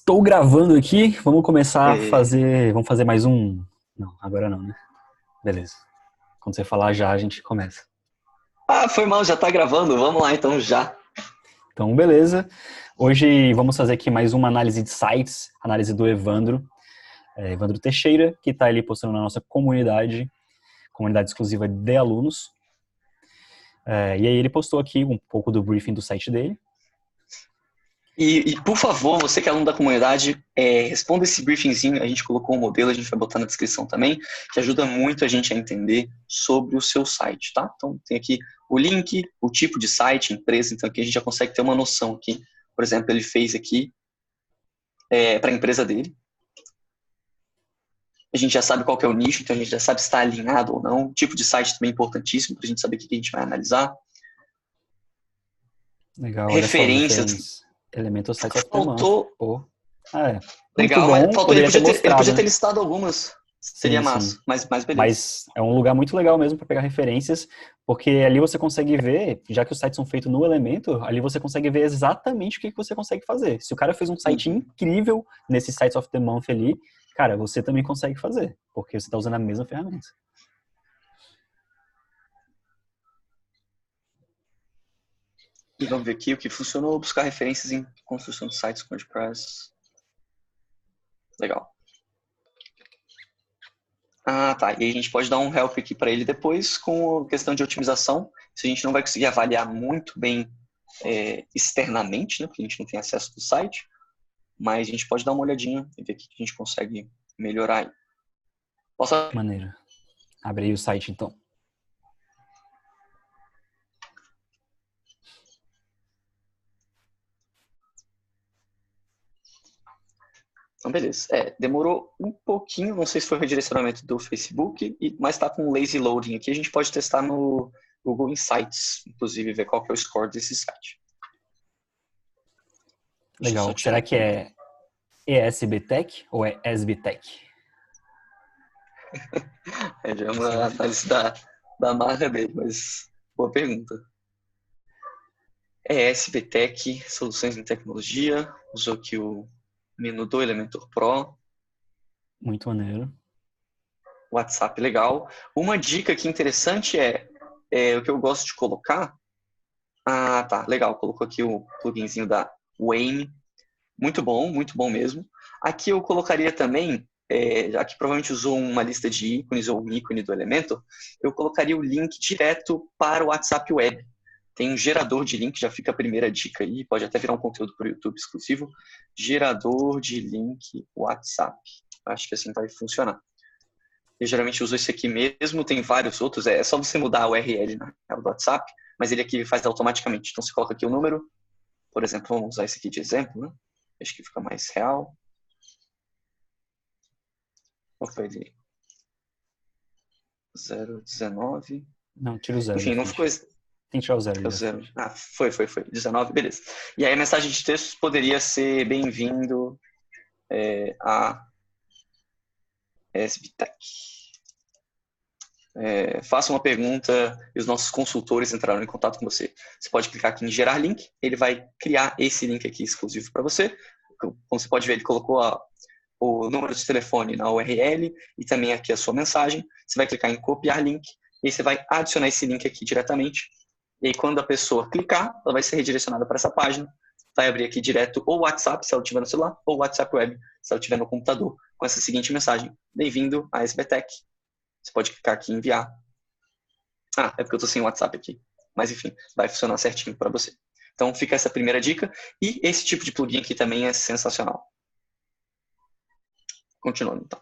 Estou gravando aqui, vamos começar a É, fazer. Vamos fazer mais um. Não, agora não, né? Beleza. Quando você falar já, a gente começa. foi mal, já tá gravando. Vamos lá então já. Então, beleza. Hoje vamos fazer aqui mais uma análise de sites, análise do Evandro, Evandro Teixeira, que está ali postando na nossa comunidade, comunidade exclusiva de alunos. E aí ele postou aqui um pouco do briefing do site dele. Por favor, você que é aluno da comunidade, responda esse briefingzinho. A gente colocou um modelo, a gente vai botar na descrição também, que ajuda muito a gente a entender sobre o seu site, tá? Então tem aqui o link, o tipo de site, empresa, então aqui a gente já consegue ter uma noção aqui. Por exemplo, ele fez aqui para a empresa dele. A gente já sabe qual que é o nicho, então a gente já sabe se está alinhado ou não. O tipo de site também é importantíssimo para a gente saber o que a gente vai analisar. Legal, olha só, Referências. referências. Elementos Sites of the Month. Faltou. Pô, muito Legal, mas bom, faltou, ele poderia ter podia ter, ele mostrado, podia ter né? listado algumas. Seria Sim, sim. massa, mas beleza. Mas é um lugar muito legal mesmo para pegar referências, porque ali você consegue ver, já que os sites são feitos no Elemento, ali você consegue ver exatamente o que você consegue fazer. Se o cara fez um site Uhum. incrível nesse Sites of the Month ali, cara, você também consegue fazer, porque você está usando a mesma ferramenta. E vamos ver aqui o que funcionou, buscar referências em construção de sites com WordPress. Legal. Tá. E aí a gente pode dar um help aqui para ele depois com a questão de otimização. Se a gente não vai conseguir avaliar muito bem externamente, né, porque a gente não tem acesso do site, mas a gente pode dar uma olhadinha e ver o que a gente consegue melhorar aí. Posso. Maneiro. Abre aí o site então. Então, beleza. Demorou um pouquinho, não sei se foi o redirecionamento do Facebook, mas está com um lazy loading aqui. A gente pode testar no Google Insights, inclusive, ver qual que é o score desse site. Deixa eu só Legal. tirar Será que aqui. é ESBTech ou é SBTech? Já é uma análise da marca dele, mas boa pergunta. SBTech, soluções em tecnologia, usou aqui o menu do Elementor Pro, Muito maneiro. WhatsApp legal. Uma dica aqui interessante é o que eu gosto de colocar. Tá, legal. Colocou aqui o pluginzinho da Wayne. Muito bom mesmo. Aqui eu colocaria também, já que provavelmente usou uma lista de ícones ou um ícone do Elementor, eu colocaria o link direto para o WhatsApp Web. Tem um gerador de link, já fica a primeira dica aí, pode até virar um conteúdo para o YouTube exclusivo. Gerador de link WhatsApp. Acho que assim vai funcionar. Eu geralmente uso esse aqui mesmo, tem vários outros, é só você mudar a URL do WhatsApp, mas ele aqui faz automaticamente. Então você coloca aqui o número, por exemplo, vamos usar esse aqui de exemplo, né? Acho que fica mais real. Qual foi ele? 019. Não, tira o zero da Enfim, não ficou. frente. Tem que tirar o zero ali O da zero. frente. Foi. 19, beleza. E aí a mensagem de texto poderia ser bem-vindo a SBTech. Faça uma pergunta e os nossos consultores entrarão em contato com você. Você pode clicar aqui em gerar link, ele vai criar esse link aqui exclusivo para você. Como você pode ver, ele colocou o número de telefone na URL e também aqui a sua mensagem. Você vai clicar em copiar link e você vai adicionar esse link aqui diretamente. E aí, quando a pessoa clicar, ela vai ser redirecionada para essa página. Vai abrir aqui direto ou o WhatsApp, se ela estiver no celular, ou o WhatsApp Web, se ela estiver no computador, com essa seguinte mensagem: bem-vindo à SBTech. Você pode clicar aqui em enviar. É porque eu estou sem o WhatsApp aqui. Mas enfim, vai funcionar certinho para você. Então fica essa primeira dica. E esse tipo de plugin aqui também é sensacional. Continuando então.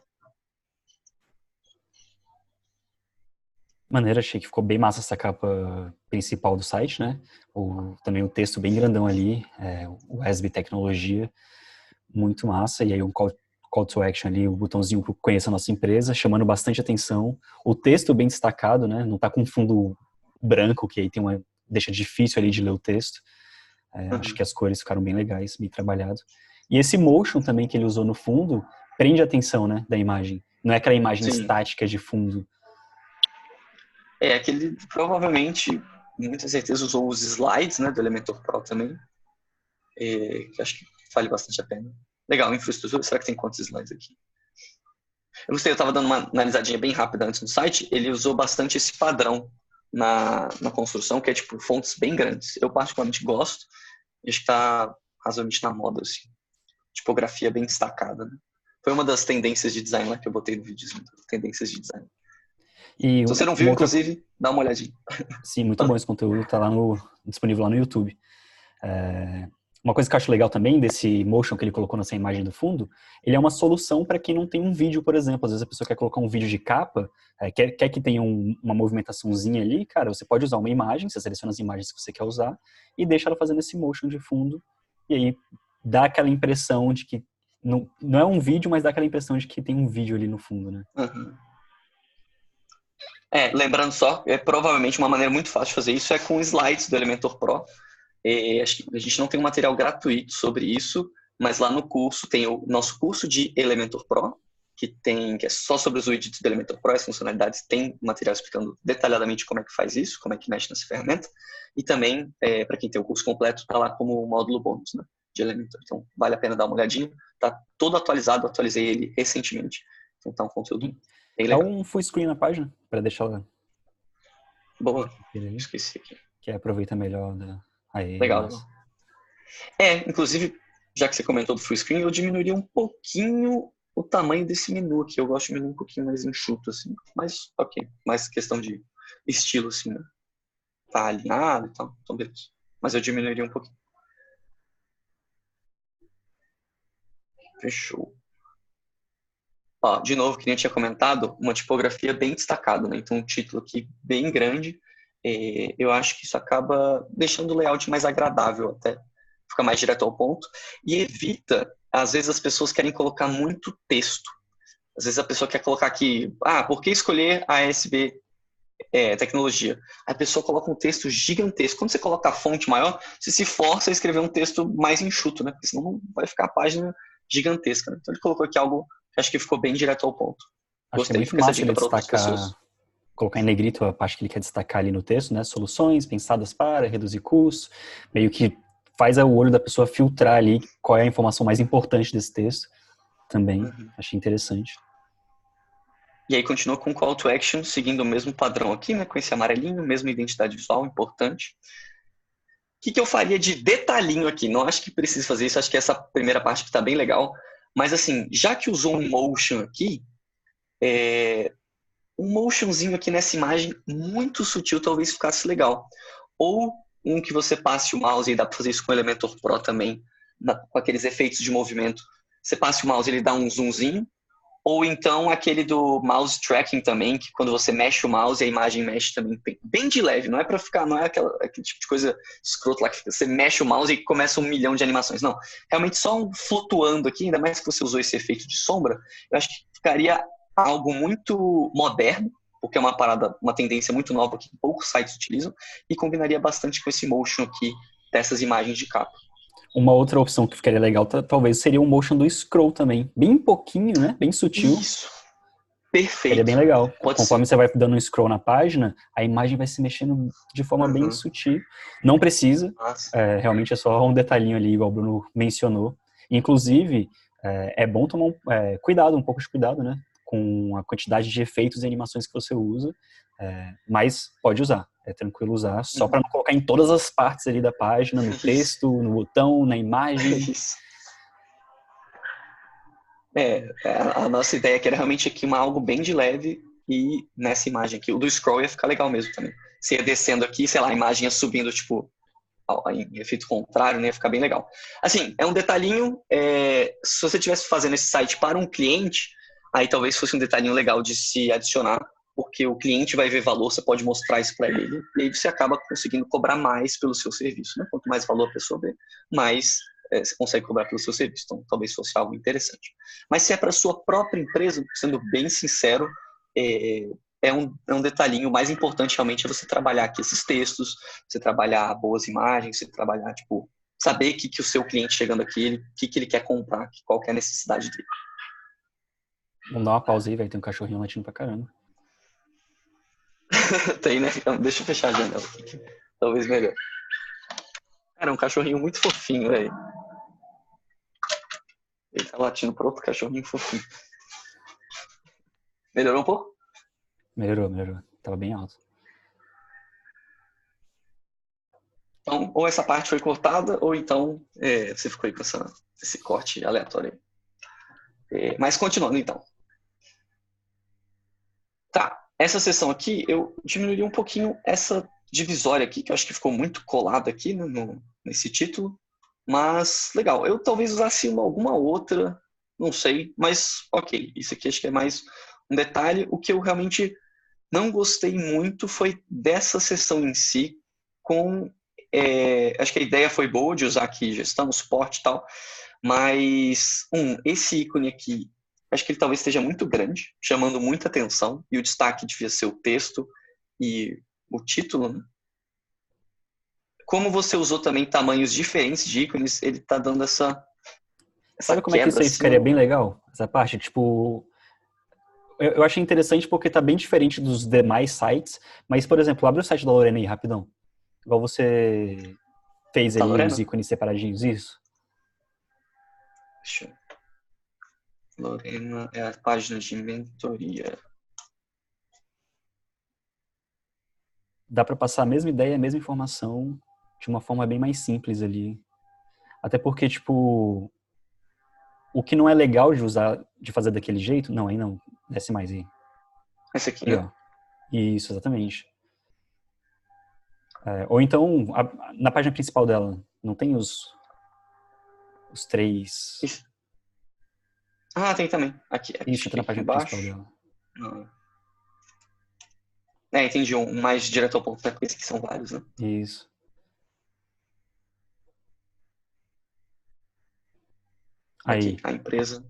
Maneiro, achei que ficou bem massa essa capa principal do site, né? Também o texto bem grandão ali, o ESB Tecnologia, muito massa. E aí um call to action ali, o botãozinho para conhecer a nossa empresa, chamando bastante atenção. O texto bem destacado, né? Não tá com fundo branco, que aí deixa difícil ali de ler o texto. Acho que as cores ficaram bem legais, bem trabalhado. E esse motion também que ele usou no fundo, prende a atenção, né, da imagem. Não é aquela imagem Sim. estática de fundo. Aquele provavelmente, com muita certeza, usou os slides, né, do Elementor Pro também. Que acho que vale bastante a pena. Legal, infraestrutura. Será que tem quantos slides aqui? Eu gostei, eu estava dando uma analisadinha bem rápida antes no site. Ele usou bastante esse padrão na construção, que é tipo fontes bem grandes. Eu particularmente gosto. Acho que está razoavelmente na moda, assim. Tipografia bem destacada, né? Foi uma das tendências de design lá que eu botei no vídeo. Tendências de design. E Se você não viu, inclusive, dá uma olhadinha. Sim, muito bom esse conteúdo, tá lá disponível lá no YouTube. Uma coisa que eu acho legal também desse motion que ele colocou nessa imagem do fundo, ele é uma solução para quem não tem um vídeo, por exemplo. Às vezes a pessoa quer colocar um vídeo de capa, quer que tenha uma movimentaçãozinha ali, cara, você pode usar uma imagem, você seleciona as imagens que você quer usar e deixa ela fazendo esse motion de fundo, e aí dá aquela impressão de que não é um vídeo, mas dá aquela impressão de que tem um vídeo ali no fundo, né? Uhum. Lembrando só, provavelmente uma maneira muito fácil de fazer isso é com slides do Elementor Pro. Acho que a gente não tem um material gratuito sobre isso, mas lá no curso tem o nosso curso de Elementor Pro, que é só sobre os widgets do Elementor Pro, as funcionalidades, tem material explicando detalhadamente como é que faz isso, como é que mexe nessa ferramenta, e também, para quem tem o curso completo, está lá como módulo bônus, né, de Elementor. Então, vale a pena dar uma olhadinha, está todo atualizado, atualizei ele recentemente, então tá um conteúdo bem legal. Dá um full screen na página, para deixar ela... Boa, esqueci aqui. Que aproveita melhor Aí, legal. Inclusive, já que você comentou do full screen, eu diminuiria um pouquinho o tamanho desse menu aqui. Eu gosto de menu um pouquinho mais enxuto, assim. Mas, ok. Mais questão de estilo, assim, né? Tá alinhado e tal. Então, beleza. Mas eu diminuiria um pouquinho. Fechou. Ó, de novo, que nem eu tinha comentado, uma tipografia bem destacada, né? Então, um título aqui bem grande. Eu acho que isso acaba deixando o layout mais agradável até. Fica mais direto ao ponto. E evita, às vezes as pessoas querem colocar muito texto. Às vezes a pessoa quer colocar aqui, por que escolher a ASB tecnologia? A pessoa coloca um texto gigantesco. Quando você coloca a fonte maior, você se força a escrever um texto mais enxuto, né? Porque senão não vai ficar a página gigantesca. Né? Então ele colocou aqui algo que acho que ficou bem direto ao ponto. Acho que é muito massa ele destacar, colocar em negrito a parte que ele quer destacar ali no texto, né? Soluções pensadas para reduzir custos, meio que faz o olho da pessoa filtrar ali qual é a informação mais importante desse texto também. Achei interessante. E aí continua com call to action, seguindo o mesmo padrão aqui, né? Com esse amarelinho, mesma identidade visual, importante. O que eu faria de detalhinho aqui? Não acho que precisa fazer isso, acho que essa primeira parte que está bem legal. Mas assim, já que usou um motion aqui, um motionzinho aqui nessa imagem, muito sutil, talvez ficasse legal. Ou um que você passe o mouse, e dá para fazer isso com o Elementor Pro também, com aqueles efeitos de movimento. Você passe o mouse, ele dá um zoomzinho. Ou então aquele do mouse tracking também, que quando você mexe o mouse, a imagem mexe também bem de leve. Não é para ficar, não é aquele tipo de coisa escrota lá que você mexe o mouse e começa 1 milhão de animações. Não, realmente só flutuando aqui, ainda mais que você usou esse efeito de sombra, eu acho que ficaria algo muito moderno, porque é uma tendência muito nova que poucos sites utilizam, e combinaria bastante com esse motion aqui dessas imagens de capa. Uma outra opção que ficaria legal talvez seria o motion do scroll também. Bem pouquinho, né? Bem sutil. Isso. Perfeito. Seria bem legal. Conforme ser. você vai dando um scroll na página, a imagem vai se mexendo de forma bem sutil. Não precisa. Realmente é só um detalhinho ali, igual o Bruno mencionou. Inclusive, é bom tomar um pouco de cuidado, né? Com a quantidade de efeitos e animações que você usa. Mas pode usar. É tranquilo usar, só para não colocar em todas as partes ali da página, no texto, no botão, na imagem. Isso. A nossa ideia aqui era realmente aqui algo bem de leve, e nessa imagem aqui, o do scroll ia ficar legal mesmo também. Você ia descendo aqui, sei lá, a imagem ia subindo, tipo, em efeito contrário, né? Ia ficar bem legal. Assim, é um detalhinho, se você estivesse fazendo esse site para um cliente, aí talvez fosse um detalhinho legal de se adicionar, porque o cliente vai ver valor, você pode mostrar isso para ele, e aí você acaba conseguindo cobrar mais pelo seu serviço, né? Quanto mais valor a pessoa vê, mais você consegue cobrar pelo seu serviço. Então, talvez fosse algo interessante. Mas se é para a sua própria empresa, sendo bem sincero, é um detalhinho. O mais importante realmente é você trabalhar aqui esses textos, você trabalhar boas imagens, você trabalhar, tipo, saber que o seu cliente chegando aqui, o que ele quer comprar, qual que é a necessidade dele. Vamos dar uma pausa aí, velho. Tem um cachorrinho latindo pra caramba. Tem, né? Então, deixa eu fechar a janela aqui. Talvez melhor. Cara, é um cachorrinho muito fofinho, velho. Tá latindo para outro cachorrinho fofinho. Melhorou um pouco? Melhorou. Tava bem alto. Então, ou essa parte foi cortada, ou então você ficou aí com esse corte aleatório. Mas continuando, então. Tá, essa seção aqui, eu diminuiria um pouquinho essa divisória aqui, que eu acho que ficou muito colada aqui, né, nesse título. Mas, legal. Eu talvez usasse alguma outra, não sei. Mas, ok, isso aqui acho que é mais um detalhe. O que eu realmente não gostei muito foi dessa seção em si, acho que a ideia foi boa de usar aqui gestão, suporte e tal, mas esse ícone aqui, acho que ele talvez esteja muito grande, chamando muita atenção, e o destaque devia ser o texto e o título, né? Como você usou também tamanhos diferentes de ícones, ele está dando essa Sabe como é que quebra isso aí assim. ficaria bem legal? Essa parte, tipo, eu achei interessante porque tá bem diferente dos demais sites, mas, por exemplo, abre o site da Lorena aí, rapidão. Igual você fez Tá, ali os Lorena? ícones separadinhos, isso? Deixa eu... Lorena é a página de mentoria. Dá para passar a mesma ideia, a mesma informação de uma forma bem mais simples ali. Até porque, tipo, o que não é legal de usar, de fazer daquele jeito, não, aí não, desce mais aí. Esse aqui, Aí, né? ó. Isso, exatamente. Ou então, na página principal dela, não tem os três... Isso. Ah, tem também. Aqui, Isso, entra na aqui página principal embaixo. dela. Não. Entendi. Um mais direto ao ponto, né? Porque esses aqui são vários, né? Isso, Aqui, aí, a empresa.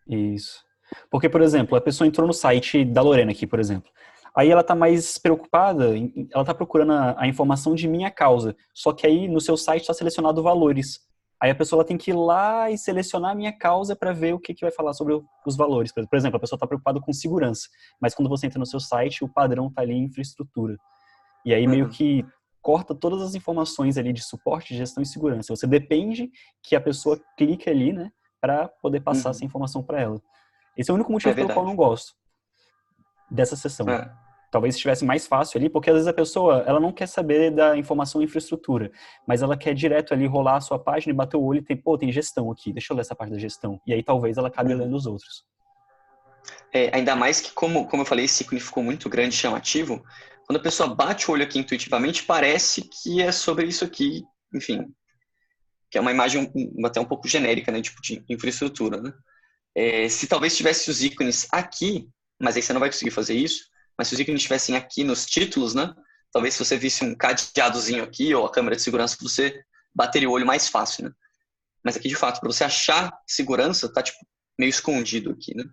isso. Porque, por exemplo, a pessoa entrou no site da Lorena aqui, por exemplo. Aí ela tá mais preocupada, ela tá procurando a informação de minha causa. Só que aí no seu site está selecionado valores. Aí a pessoa ela tem que ir lá e selecionar a minha causa para ver o que vai falar sobre os valores. Por exemplo, a pessoa está preocupada com segurança, mas quando você entra no seu site, o padrão tá ali em infraestrutura. E aí meio Uhum. que corta todas as informações ali de suporte, gestão e segurança. Você depende que a pessoa clique ali, né, para poder passar essa Uhum. informação para ela. Esse é o único É motivo pelo qual eu não verdade. gosto dessa sessão. É. Talvez estivesse mais fácil ali, porque às vezes a pessoa, ela não quer saber da informação infraestrutura, mas ela quer direto ali rolar a sua página e bater o olho e tem gestão aqui, deixa eu ler essa parte da gestão. E aí talvez ela acabe Uhum. lendo os outros. Ainda mais que, como eu falei, esse ícone ficou muito grande e chamativo. Quando a pessoa bate o olho aqui intuitivamente, parece que é sobre isso aqui, enfim, que é uma imagem até um pouco genérica, né, tipo de infraestrutura, né? Se talvez tivesse os ícones aqui, mas aí você não vai conseguir fazer isso, mas se os ícones estivessem aqui nos títulos, né, talvez se você visse um cadeadozinho aqui ou a câmera de segurança, você bateria o olho mais fácil, né? Mas aqui, de fato, para você achar segurança, tá tipo meio escondido aqui, né?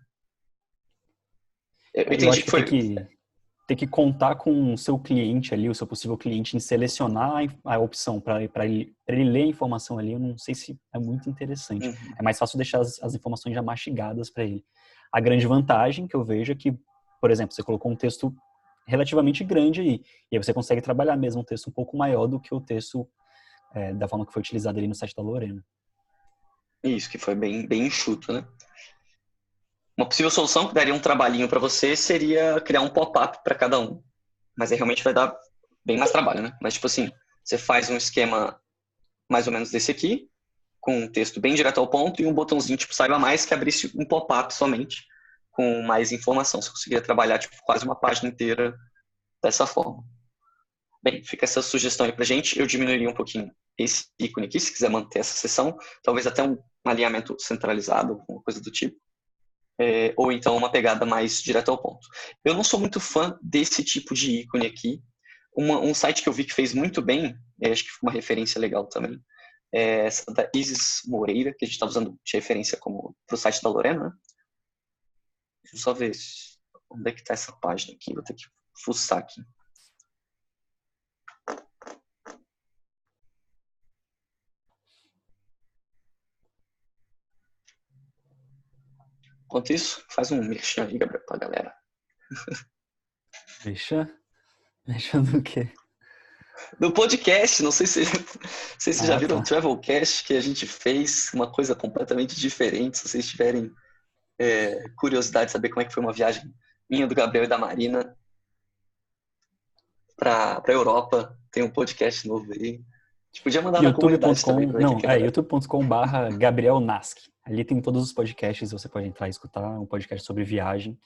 Eu Eu entendi acho que que foi. tem que contar com o seu cliente ali, o seu possível cliente, em selecionar a opção para ele ler a informação ali. Eu não sei se é muito interessante. Uhum. É mais fácil deixar as informações já mastigadas para ele. A grande vantagem que eu vejo é que, por exemplo, você colocou um texto relativamente grande aí, e aí você consegue trabalhar mesmo um texto um pouco maior do que o texto da forma que foi utilizado ali no site da Lorena. Isso, que foi bem enxuto, né? Uma possível solução que daria um trabalhinho para você seria criar um pop-up para cada um. Mas aí realmente vai dar bem mais trabalho, né? Mas, tipo assim, você faz um esquema mais ou menos desse aqui, com um texto bem direto ao ponto e um botãozinho tipo saiba mais que abrisse um pop-up somente com mais informação. Você conseguiria trabalhar tipo quase uma página inteira dessa forma. Bem, fica essa sugestão aí pra gente. Eu diminuiria um pouquinho esse ícone aqui, se quiser manter essa seção, talvez até um alinhamento centralizado, alguma coisa do tipo. Ou então uma pegada mais direto ao ponto. Eu não sou muito fã desse tipo de ícone aqui. Um site que eu vi que fez muito bem, acho que foi uma referência legal também, essa da Isis Moreira, que a gente está usando de referência como para o site da Lorena. Né? Deixa eu só ver onde é que está essa página aqui. Vou ter que fuçar aqui. Enquanto isso, faz um merchan aí, Gabriel, para a galera. Deixa do quê? No podcast, não sei se vocês já viram o Tá. Travelcast que a gente fez, uma coisa completamente diferente. Se vocês tiverem curiosidade de saber como é que foi uma viagem minha, do Gabriel e da Marina para Europa, tem um podcast novo aí. A gente podia mandar na comunidade também, youtube.com, para ver o não, que a galera. youtube.com/Gabriel Nask. Ali tem todos os podcasts, você pode entrar e escutar, um podcast sobre viagem.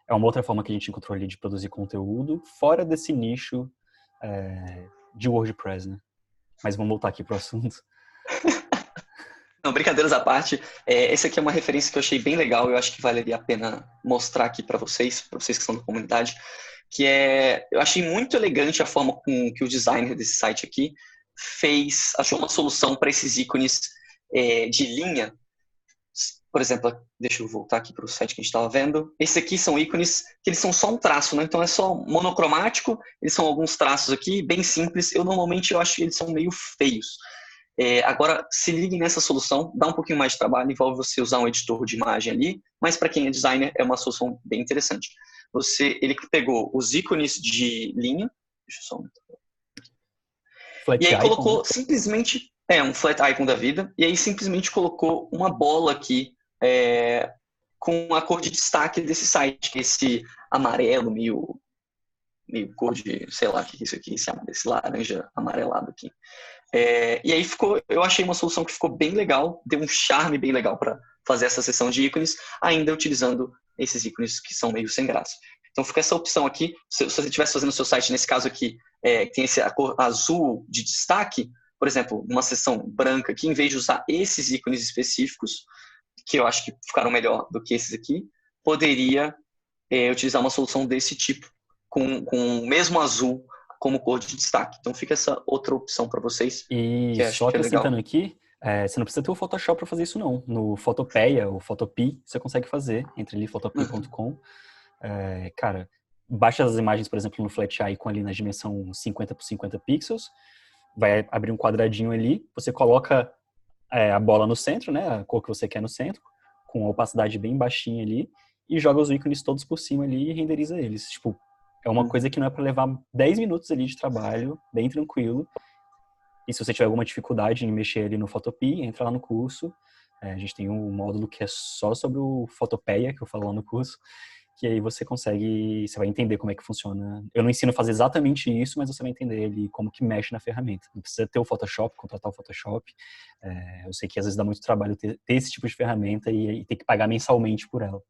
É uma outra forma que a gente encontrou ali de produzir conteúdo, fora desse nicho de WordPress, né? Mas vamos voltar aqui pro assunto. Não, brincadeiras à parte, essa aqui é uma referência que eu achei bem legal, eu acho que valeria a pena mostrar aqui para vocês que estão da comunidade, que eu achei muito elegante a forma com que o designer desse site aqui achou uma solução para esses ícones de linha. Por exemplo, deixa eu voltar aqui para o site que a gente estava vendo. Esses aqui são ícones que eles são só um traço, né? Então é só monocromático, eles são alguns traços aqui, bem simples. Normalmente eu acho que eles são meio feios. Agora, se liguem nessa solução, dá um pouquinho mais de trabalho, envolve você usar um editor de imagem ali, mas para quem é designer é uma solução bem interessante. Ele pegou os ícones de linha, deixa eu só aumentar. Flat E aí icon, né? colocou simplesmente, um flat icon da vida, e aí simplesmente colocou uma bola aqui com a cor de destaque desse site, que é esse amarelo meio cor de, sei lá o que é isso aqui, esse laranja amarelado aqui. E aí eu achei uma solução que ficou bem legal, deu um charme bem legal para fazer essa seção de ícones, ainda utilizando esses ícones que são meio sem graça. Então fica essa opção aqui, se você estivesse fazendo o seu site, nesse caso aqui, tem a cor azul de destaque, por exemplo, uma seção branca aqui, em vez de usar esses ícones específicos, que eu acho que ficaram melhor do que esses aqui, poderia utilizar uma solução desse tipo, com o mesmo azul como cor de destaque. Então fica essa outra opção para vocês, E que eu acho só que é acrescentando legal. aqui, você não precisa ter o Photoshop para fazer isso não. No Photopeia ou Photopea, você consegue fazer. Entre ali, Uhum. photopea.com. Cara, baixa as imagens, por exemplo, no Flat Icon ali na dimensão 50 por 50 pixels. Vai abrir um quadradinho ali. Você coloca a bola no centro, né? A cor que você quer no centro, com a opacidade bem baixinha ali. E joga os ícones todos por cima ali e renderiza eles. Tipo, é uma coisa que não é para levar 10 minutos ali de trabalho, bem tranquilo. E se você tiver alguma dificuldade em mexer ali no Photopea, entra lá no curso. A gente tem um módulo que é só sobre o Photopeia, que eu falo lá no curso, que aí você vai entender como é que funciona. Eu não ensino a fazer exatamente isso, mas você vai entender ali como que mexe na ferramenta. Não precisa ter o Photoshop, contratar o Photoshop. Eu sei que às vezes dá muito trabalho ter esse tipo de ferramenta e ter que pagar mensalmente por ela.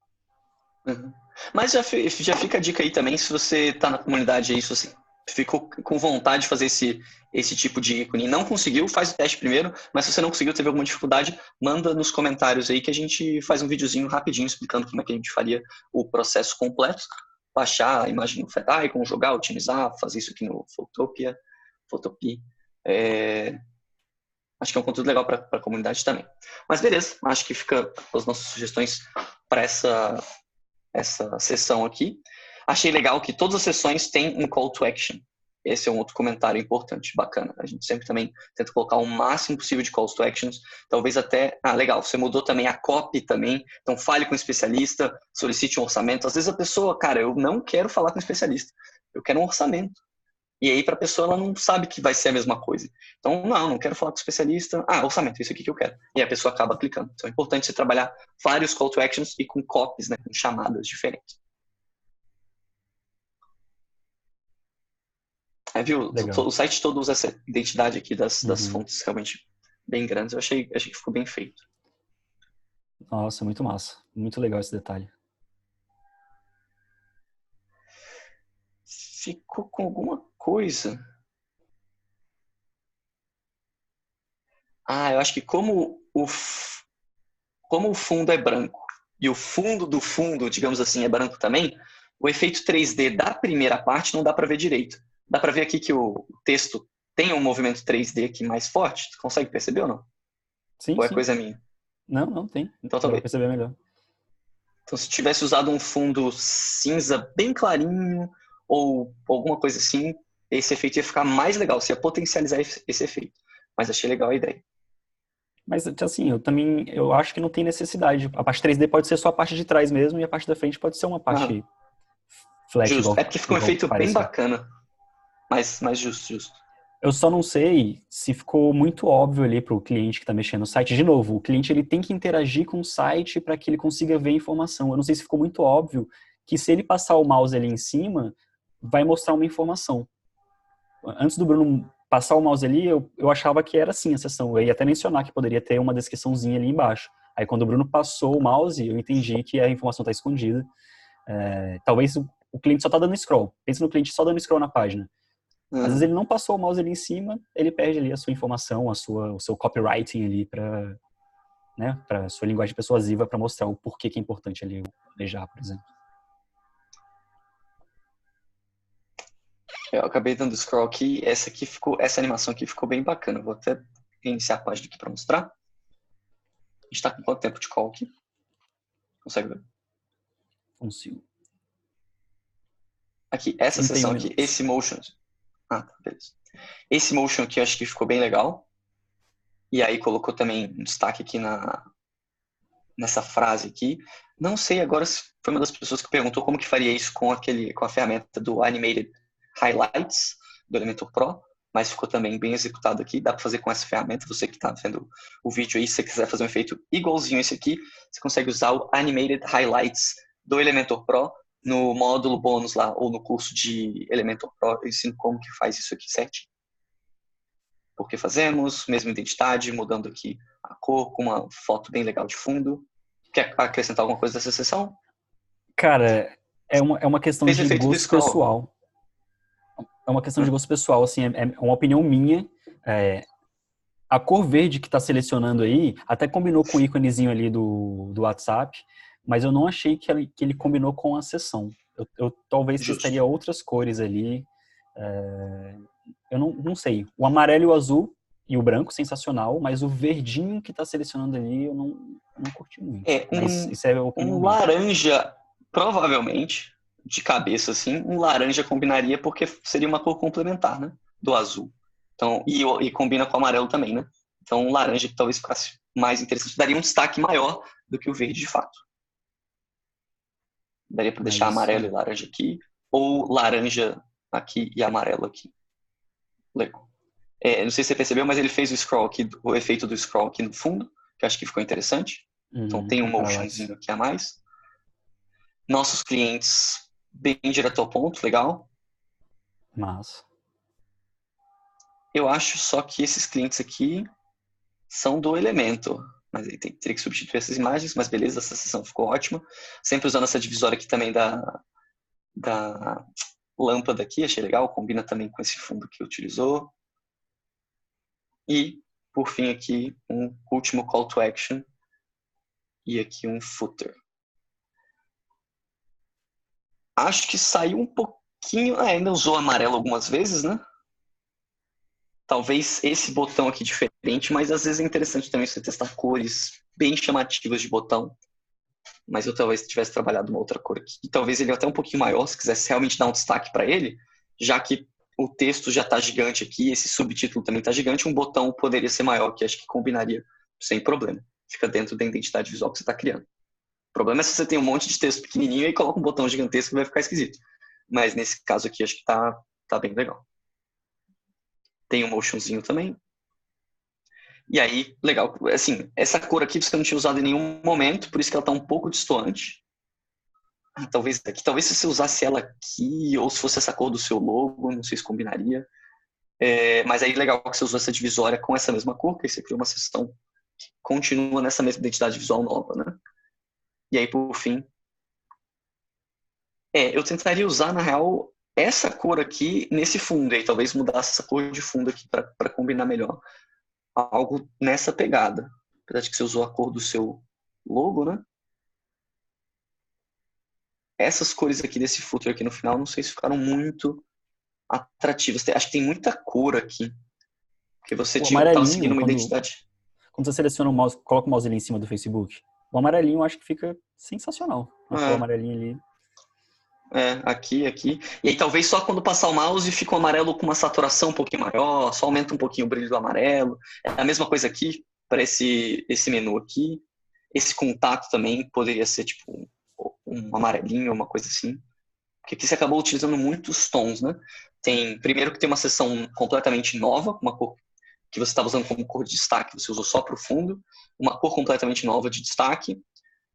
Uhum. Mas já fica a dica aí também, se você está na comunidade aí, se você ficou com vontade de fazer esse tipo de ícone e não conseguiu, faz o teste primeiro, mas se você não conseguiu, teve alguma dificuldade, manda nos comentários aí que a gente faz um videozinho rapidinho explicando como é que a gente faria o processo completo, baixar a imagem no Fat Icon, jogar, otimizar, fazer isso aqui no Photopea. Acho que é um conteúdo legal para a comunidade também. Mas beleza, acho que fica as nossas sugestões para essa sessão aqui. Achei legal que todas as sessões têm um call to action. Esse é um outro comentário importante, bacana. A gente sempre também tenta colocar o máximo possível de calls to actions. Talvez até... legal, você mudou também a copy também. Então, fale com o especialista, solicite um orçamento. Às vezes a pessoa, cara, eu não quero falar com o especialista. Eu quero um orçamento. E aí, para a pessoa, ela não sabe que vai ser a mesma coisa. Então, não quero falar com o especialista. Orçamento, isso aqui que eu quero. E a pessoa acaba clicando. Então, é importante você trabalhar vários call to actions e com copies, né, com chamadas diferentes. Viu? Legal. O site todo usa essa identidade aqui das Uhum. fontes realmente bem grandes. Eu achei que ficou bem feito. Nossa, muito massa. Muito legal esse detalhe. Ficou com alguma coisa. Eu acho que como o fundo é branco e o fundo do fundo, digamos assim, é branco também, o efeito 3D da primeira parte não dá para ver direito. Dá para ver aqui que o texto tem um movimento 3D aqui mais forte? Tu consegue perceber ou não? Sim, Ou é sim. coisa minha? Não tem. Então Dá pra talvez. perceber melhor. Então se tivesse usado um fundo cinza bem clarinho ou alguma coisa assim, esse efeito ia ficar mais legal, você ia potencializar esse efeito. Mas achei legal a ideia. Mas, assim, eu acho que não tem necessidade. A parte 3D pode ser só a parte de trás mesmo e a parte da frente pode ser uma Aham, parte flat, justo. É igual, porque ficou um igual efeito bem pareceu. bacana. Mais justo. Eu só não sei se ficou muito óbvio ali para o cliente que está mexendo no site. De novo, o cliente ele tem que interagir com o site para que ele consiga ver a informação. Eu não sei se ficou muito óbvio que se ele passar o mouse ali em cima, vai mostrar uma informação. Antes do Bruno passar o mouse ali, eu achava que era assim a sessão. Eu ia até mencionar que poderia ter uma descriçãozinha ali embaixo. Aí quando o Bruno passou o mouse, eu entendi que a informação está escondida. Talvez o cliente só está dando scroll. Pensa no cliente só dando scroll na página. Às vezes ele não passou o mouse ali em cima, ele perde ali a sua informação, o seu copywriting ali para, né, para sua linguagem persuasiva para mostrar o porquê que é importante ali planejar, por exemplo. Eu acabei dando scroll aqui, essa animação aqui ficou bem bacana. Vou até iniciar a página aqui para mostrar. A gente está com quanto tempo de call aqui? Consegue ver? Consigo. Aqui, essa seção aqui, esse motion. Ah, tá, beleza. Esse motion aqui eu acho que ficou bem legal. E aí colocou também um destaque aqui nessa frase aqui. Não sei agora se foi uma das pessoas que perguntou como que faria isso com a ferramenta do Animated Highlights do Elementor Pro, mas ficou também bem executado aqui. Dá para fazer com essa ferramenta. Você que está vendo o vídeo aí, se você quiser fazer um efeito igualzinho esse aqui, você consegue usar o Animated Highlights do Elementor Pro no módulo bônus lá, ou no curso de Elementor Pro. Eu ensino como que faz isso aqui certinho. Porque fazemos, mesma identidade, mudando aqui a cor, com uma foto bem legal de fundo. Quer acrescentar alguma coisa dessa sessão? Cara, é uma questão de gosto pessoal. É uma questão de gosto pessoal, assim, é uma opinião minha. A cor verde que está selecionando aí, até combinou com o íconezinho ali do WhatsApp, mas eu não achei que ele combinou com a sessão. Eu talvez testaria outras cores ali. Eu não sei. O amarelo e o azul e o branco, sensacional, mas o verdinho que está selecionando ali, eu não curti muito. Mas isso é a opinião minha. Laranja, provavelmente, de cabeça assim, um laranja combinaria porque seria uma cor complementar, né? Do azul. Então, e combina com o amarelo também, né? Então, um laranja que talvez ficasse mais interessante, daria um destaque maior do que o verde de fato. Daria para deixar amarelo e laranja aqui, ou laranja aqui e amarelo aqui. Legal. Não sei se você percebeu, mas ele fez o efeito do scroll aqui no fundo, que eu acho que ficou interessante. Então tem um motionzinho aqui a mais. Nossos clientes bem direto ao ponto, legal. Mas eu acho só que esses clientes aqui são do Elementor. Mas aí teria que substituir essas imagens, mas beleza, essa sessão ficou ótima. Sempre usando essa divisória aqui também da lâmpada aqui, achei legal, combina também com esse fundo que utilizou. E, por fim, aqui um último call to action e aqui um footer. Acho que saiu um pouquinho, ainda usou amarelo algumas vezes, né? Talvez esse botão aqui diferente, mas às vezes é interessante também você testar cores bem chamativas de botão. Mas eu talvez tivesse trabalhado uma outra cor aqui. E talvez ele até um pouquinho maior, se quisesse realmente dar um destaque para ele, já que o texto já está gigante aqui, esse subtítulo também está gigante, um botão poderia ser maior, que acho que combinaria sem problema. Fica dentro da identidade visual que você está criando. O problema é se você tem um monte de texto pequenininho e coloca um botão gigantesco, vai ficar esquisito. Mas nesse caso aqui, acho que tá bem legal. Tem um motionzinho também. E aí, legal. Assim, essa cor aqui você não tinha usado em nenhum momento, por isso que ela está um pouco destoante. Talvez se você usasse ela aqui, ou se fosse essa cor do seu logo, não sei se combinaria. Mas aí legal que você usou essa divisória com essa mesma cor, que aí você criou uma seção que continua nessa mesma identidade visual nova, né? E aí, por fim, eu tentaria usar, na real, essa cor aqui nesse fundo, e aí talvez mudasse essa cor de fundo aqui para combinar melhor. Algo nessa pegada. Apesar de que você usou a cor do seu logo, né? Essas cores aqui desse footer aqui no final, não sei se ficaram muito atrativas. Acho que tem muita cor aqui. Porque você estava seguindo uma identidade. Quando você seleciona o mouse, coloca o mouse ali em cima do Facebook, o amarelinho eu acho que fica sensacional. Uma cor amarelinha ali. Aqui. E aí talvez só quando passar o mouse fica o amarelo com uma saturação um pouquinho maior, só aumenta um pouquinho o brilho do amarelo. É a mesma coisa aqui para esse menu aqui. Esse contato também poderia ser tipo um amarelinho, uma coisa assim. Porque aqui você acabou utilizando muitos tons, né? Primeiro que tem uma seção completamente nova, uma cor que você estava usando como cor de destaque, você usou só para o fundo, uma cor completamente nova de destaque.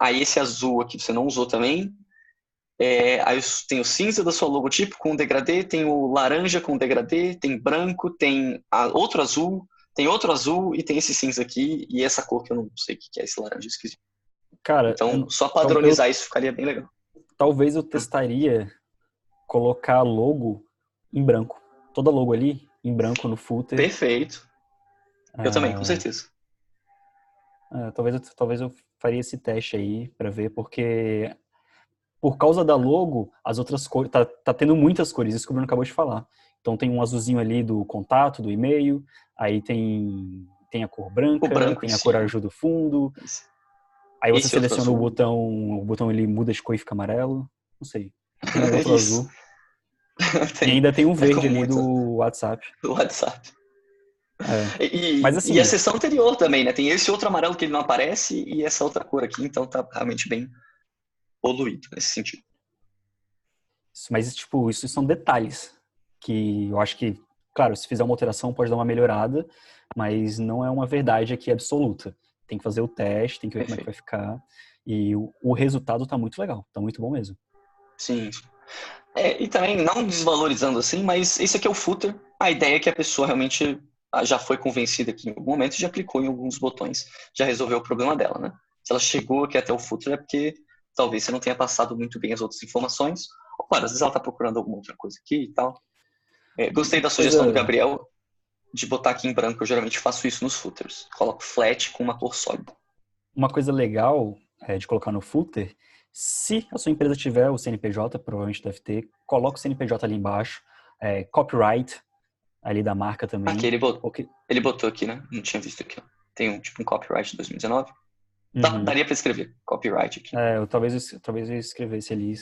Aí esse azul aqui você não usou também. Aí tem o cinza da sua logotipo com degradê, tem o laranja com degradê, tem branco, tem outro azul, tem outro azul e tem esse cinza aqui e essa cor que eu não sei o que é esse laranja esquisito. Cara, Então, só padronizar isso ficaria bem legal. Talvez eu testaria colocar logo em branco. Toda logo ali em branco no footer. Perfeito. Eu também, com certeza. Talvez eu faria esse teste aí pra ver, porque por causa da logo, as outras cores, tá tendo muitas cores, isso que o Bruno acabou de falar. Então tem um azulzinho ali do contato, do e-mail, aí tem a cor branca, tem a cor azul do fundo. Aí você seleciona o botão ele muda de cor e fica amarelo. Não sei. Tem um outro azul. E ainda tem um verde ali do WhatsApp. Do WhatsApp. Mas assim, e a seção anterior também, né? Tem esse outro amarelo que ele não aparece e essa outra cor aqui, então tá realmente bem poluído nesse sentido. Mas, tipo, isso são detalhes que eu acho que, claro, se fizer uma alteração pode dar uma melhorada, mas não é uma verdade aqui absoluta. Tem que fazer o teste, tem que ver como é que vai ficar. E o resultado tá muito legal, tá muito bom mesmo. Sim. E também, não desvalorizando assim, mas esse aqui é o footer. A ideia é que a pessoa realmente já foi convencida aqui em algum momento e já clicou em alguns botões, já resolveu o problema dela, né? Se ela chegou aqui até o footer é porque talvez você não tenha passado muito bem as outras informações. Ou, claro, às vezes ela está procurando alguma outra coisa aqui e tal. Gostei da sugestão do Gabriel de botar aqui em branco. Eu geralmente faço isso nos footers. Coloco flat com uma cor sólida. Uma coisa legal de colocar no footer, se a sua empresa tiver o CNPJ, provavelmente deve ter, coloca o CNPJ ali embaixo, copyright ali da marca também. Aqui, ele botou aqui, né? Não tinha visto aqui. Tem um copyright de 2019. Daria para escrever copyright aqui. Talvez eu escrevesse ali.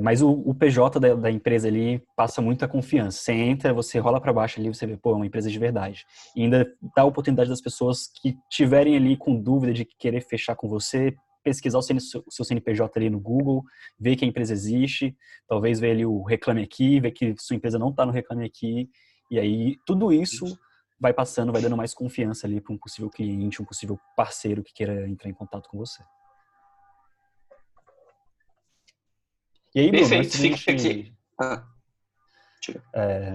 Mas o PJ da empresa ali passa muita confiança. Você entra, você rola para baixo ali, você vê, pô, é uma empresa de verdade. E ainda dá a oportunidade das pessoas que tiverem ali com dúvida de querer fechar com você, pesquisar o seu CNPJ ali no Google, ver que a empresa existe, talvez ver ali o Reclame Aqui, ver que sua empresa não está no Reclame Aqui, e aí tudo isso vai passando, vai dando mais confiança ali para um possível cliente, um possível parceiro que queira entrar em contato com você. E aí, Bruno, Perfeito, fica aqui.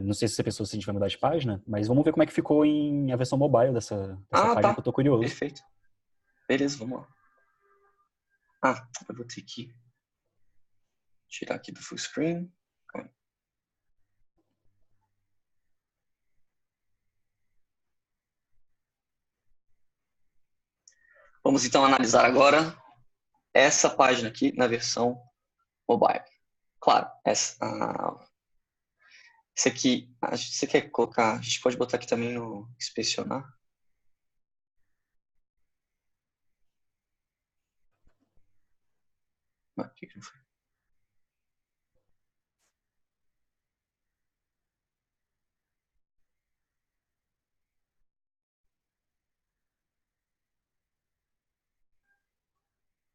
Não sei se você pensou se a gente vai mudar de página, mas vamos ver como é que ficou a versão mobile dessa página, que eu tô curioso. Perfeito. Beleza, vamos lá. Eu vou ter que tirar aqui do full screen. Vamos então analisar agora essa página aqui na versão mobile. Claro, esse aqui, você quer colocar, a gente pode botar aqui também no inspecionar. Por que não foi?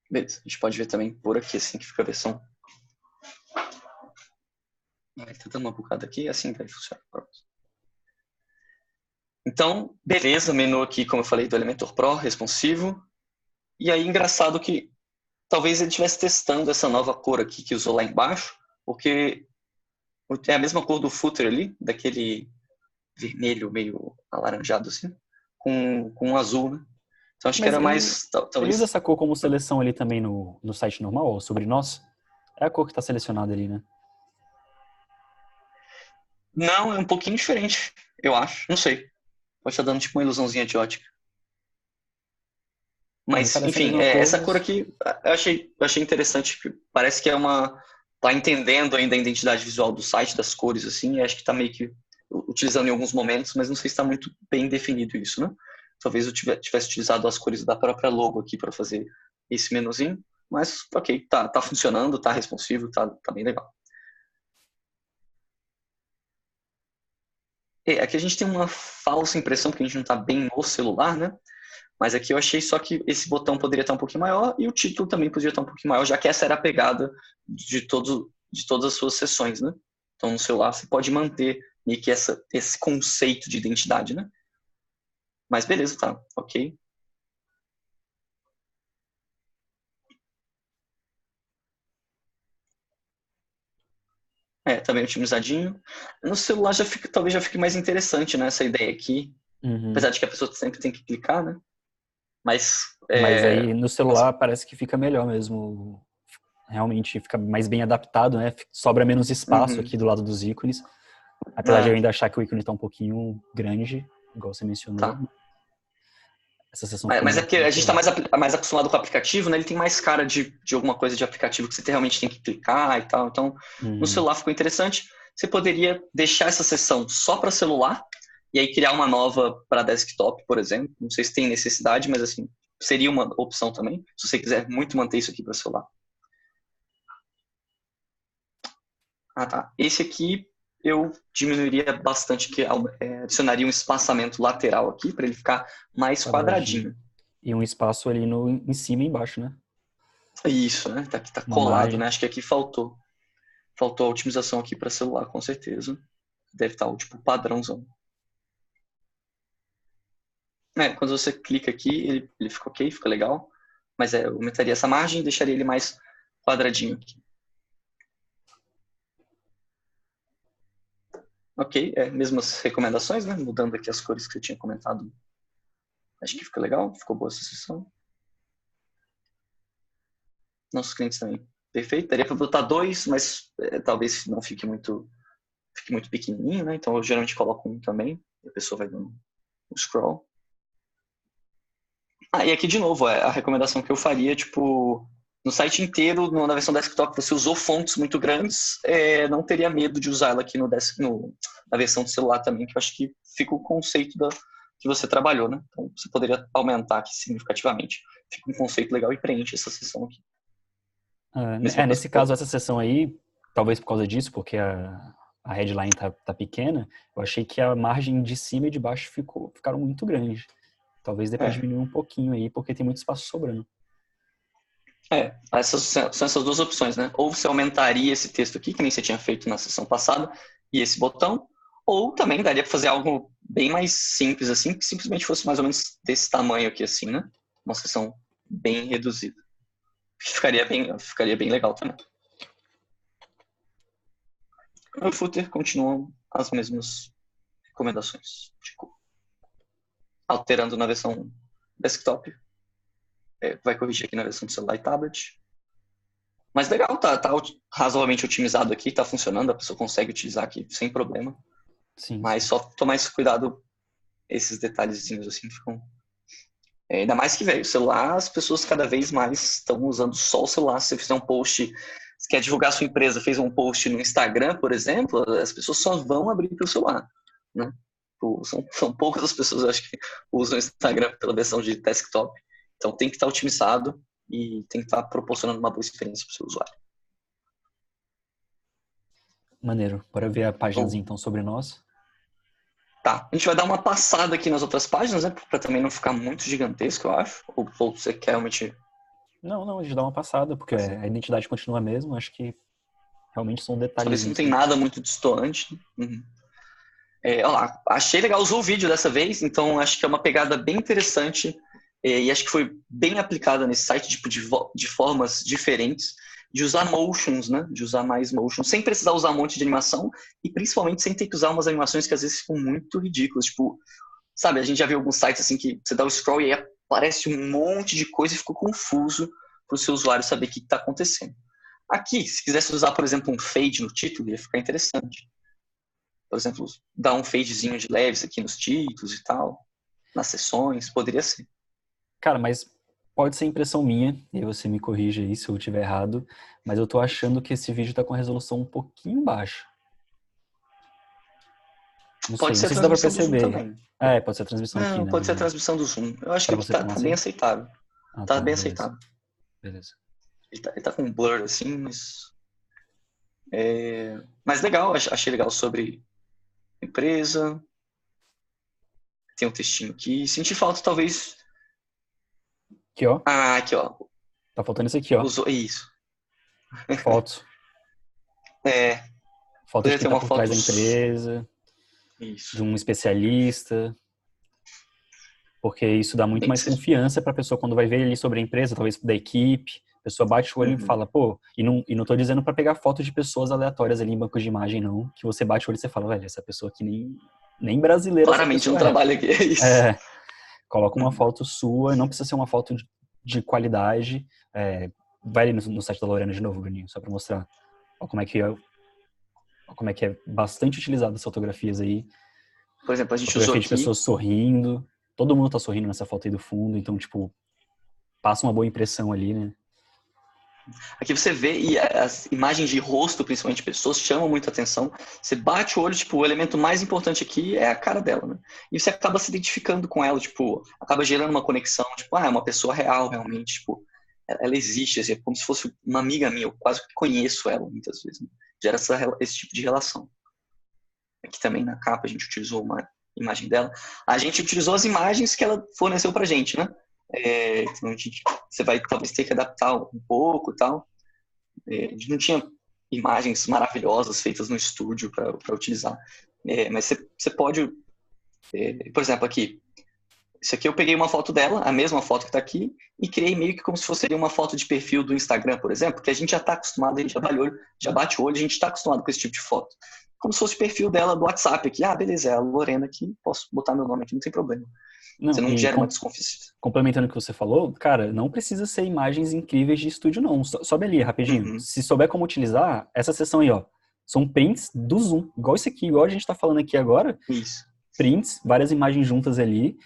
Beleza, a gente pode ver também por aqui, assim que fica a versão. Ele tá dando uma bugada aqui, assim vai funcionar. Então, beleza, menu aqui, como eu falei, do Elementor Pro, responsivo. E aí, engraçado que talvez ele estivesse testando essa nova cor aqui que usou lá embaixo, porque é a mesma cor do footer ali, daquele vermelho meio alaranjado assim, com um azul, né? Então acho que era mais... Ele usa essa cor como seleção ali também no site normal, ou sobre nós? É a cor que está selecionada ali, né? Não, é um pouquinho diferente, eu acho. Não sei. Pode estar dando tipo uma ilusãozinha de ótica. Mas, enfim, essa cor aqui eu achei interessante. Parece que tá entendendo ainda a identidade visual do site, das cores, assim, e acho que tá meio que utilizando em alguns momentos, mas não sei se está muito bem definido isso, né? Talvez eu tivesse utilizado as cores da própria logo aqui para fazer esse menuzinho, mas ok, tá funcionando, tá responsivo, tá bem legal. Aqui a gente tem uma falsa impressão porque a gente não está bem no celular, né? Mas aqui eu achei só que esse botão poderia estar um pouquinho maior e o título também poderia estar um pouquinho maior, já que essa era a pegada de todos de todas as suas sessões, né? Então, no celular, você pode manter meio que esse conceito de identidade, né? Mas beleza, tá, ok. Tá bem otimizadinho. No celular talvez já fique mais interessante, né, essa ideia aqui. Uhum. Apesar de que a pessoa sempre tem que clicar, né? Mas, Mas aí no nossa, celular parece que fica melhor mesmo. Realmente fica mais bem adaptado, né? Sobra menos espaço uhum. aqui do lado dos ícones. Apesar de eu Ah, ainda achar que o ícone tá um pouquinho grande, igual você mencionou. tá. Essa sessão ficou Mas é porque a muito gente está legal. mais acostumado com o aplicativo, né? Ele tem mais cara de alguma coisa de aplicativo que você realmente tem que clicar e tal. Então, no Uhum. celular ficou interessante. Você poderia deixar essa sessão só para celular e aí criar uma nova para desktop, por exemplo. Não sei se tem necessidade, mas assim, seria uma opção também, se você quiser muito manter isso aqui para celular. Ah, tá. Esse aqui eu diminuiria bastante, que adicionaria um espaçamento lateral aqui para ele ficar mais Quadradinho. quadradinho. E um espaço ali no, em cima e embaixo, né? Isso, né? Tá Uma colado, né? margem. Acho que aqui faltou. Faltou a otimização aqui para celular, com certeza. Deve estar o tipo padrãozão. Quando você clica aqui, ele fica ok, fica legal. Mas eu aumentaria essa margem e deixaria ele mais quadradinho aqui. Ok, mesmas recomendações, né? Mudando aqui as cores que eu tinha comentado. Acho que fica legal, ficou boa essa sessão. Nossos clientes também. Perfeito. Daria para botar dois, mas talvez não fique muito pequenininho, né? Então eu geralmente coloco um também. E a pessoa vai dando um scroll. E aqui de novo, a recomendação que eu faria, tipo, no site inteiro, na versão desktop, você usou fontes muito grandes, não teria medo de usá-la aqui na versão do celular também, que eu acho que fica o conceito que você trabalhou, né? Então você poderia aumentar aqui significativamente. Fica um conceito legal e preenche essa seção aqui. Mesma coisa Nesse com o caso, botão. essa sessão aí, talvez por causa disso, porque a headline tá pequena, eu achei que a margem de cima e de baixo ficaram muito grandes. Talvez dê para É, diminuir um pouquinho aí, porque tem muito espaço sobrando. são essas duas opções, né? Ou você aumentaria esse texto aqui, que nem você tinha feito na sessão passada, e esse botão, ou também daria para fazer algo bem mais simples, assim, que simplesmente fosse mais ou menos desse tamanho aqui, assim, né? Uma sessão bem reduzida. Ficaria bem legal também. O footer continuam as mesmas recomendações. Tipo, alterando na versão desktop, vai corrigir aqui na versão de celular e tablet. Mas legal, tá razoavelmente otimizado aqui, tá funcionando, a pessoa consegue utilizar aqui sem problema. Sim, Mas sim. só tomar esse cuidado, esses detalhezinhos assim ficam. Ainda mais que, velho, o celular, as pessoas cada vez mais estão usando só o celular. Se você fizer um post, se quer divulgar a sua empresa, fez um post no Instagram, por exemplo, as pessoas só vão abrir pelo celular, né? São poucas as pessoas, acho que, usam o Instagram pela versão de desktop. Então tem que estar otimizado e tem que estar proporcionando uma boa experiência para o seu usuário. Maneiro. Bora ver a Bom, páginazinha então sobre nós. tá, a gente vai dar uma passada aqui nas outras páginas, né? Para também não ficar muito gigantesco, eu acho. Ou você quer realmente. Não, não, a gente dá uma passada, porque a identidade continua a mesma. Acho que realmente são Só ver se não detalhezinhos tem que a gente nada precisa. muito distoante. Uhum. Olha lá, achei legal, usou o vídeo dessa vez, então acho que é uma pegada bem interessante e acho que foi bem aplicada nesse site, tipo, de formas diferentes, de usar motions, né? De usar mais motions, sem precisar usar um monte de animação e principalmente sem ter que usar umas animações que às vezes ficam muito ridículas. Tipo, sabe, a gente já viu alguns sites assim que você dá o scroll e aí aparece um monte de coisa e ficou confuso para o seu usuário saber o que está acontecendo. Aqui, se quisesse usar, por exemplo, um fade no título, ia ficar interessante. Por exemplo, dar um fadezinho de leves aqui nos títulos e tal, nas sessões, poderia ser. Cara, mas pode ser impressão minha, e aí você me corrige aí se eu estiver errado, mas eu tô achando que esse vídeo tá com a resolução um pouquinho baixa. Não Pode sei, não ser a sei se dá pra transmissão do Zoom perceber. também. Pode ser a transmissão aqui, Não, né, pode ser a transmissão do Zoom. Eu acho que pra aqui você tá também bem assim? aceitável. Ah, Tá tá, bem beleza. aceitável. Beleza. Ele tá com um blur assim, mas. Mas legal, achei legal sobre empresa. Tem um textinho aqui. Senti falta, talvez. Aqui, ó. Ah, aqui, ó. Tá faltando isso aqui, ó. Usou. Isso. Fotos. É, Foto de poderia quem ter está uma por trás foto. da empresa, de Isso. um especialista, porque isso dá muito Nem que mais seja. confiança para a pessoa quando vai ver ali sobre a empresa, talvez da equipe. A pessoa bate o olho e Uhum. fala, pô, e não tô dizendo para pegar foto de pessoas aleatórias ali em bancos de imagem, não, que você bate o olho e você fala, velho, essa pessoa aqui nem brasileira essa Claramente não pessoa é. trabalha aqui, é isso. É, coloca uma Uhum. foto sua, não precisa ser uma foto de qualidade. Vai ali no site da Lorena de novo, Bruninho, só para mostrar ó, como é que é bastante utilizado as fotografias aí. Por exemplo, a gente usou Fotografia de aqui. pessoas sorrindo. Todo mundo tá sorrindo nessa foto aí do fundo, então, tipo, passa uma boa impressão ali, né? Aqui você vê, e as imagens de rosto, principalmente de pessoas, chamam muita atenção. Você bate o olho, tipo, o elemento mais importante aqui é a cara dela, né? E você acaba se identificando com ela, tipo, acaba gerando uma conexão, tipo, é uma pessoa real, realmente, tipo, ela existe, assim, é como se fosse uma amiga minha, eu quase que conheço ela, muitas vezes, né? Gera esse tipo de relação. Aqui também na capa a gente utilizou uma imagem dela. A gente utilizou as imagens que ela forneceu pra gente, né? Então você vai talvez ter que adaptar um pouco e tal. A gente não tinha imagens maravilhosas feitas no estúdio para utilizar. Mas você pode, por exemplo, aqui. Isso aqui eu peguei uma foto dela, a mesma foto que está aqui, e criei meio que como se fosse uma foto de perfil do Instagram, por exemplo, que a gente já está acostumado, a gente já bate o olho, a gente está acostumado com esse tipo de foto. Como se fosse o perfil dela do WhatsApp aqui. Ah, beleza, é a Lorena aqui, posso botar meu nome aqui, não tem problema. Você Não, não e gera uma desconfiança. complementando o que você falou, cara, não precisa ser imagens incríveis de estúdio, não. Sobe ali, rapidinho. Uhum, Se souber como utilizar, essa seção aí, ó, são prints do Zoom. Igual esse aqui, igual a gente tá falando aqui agora. isso. Prints, várias imagens juntas ali.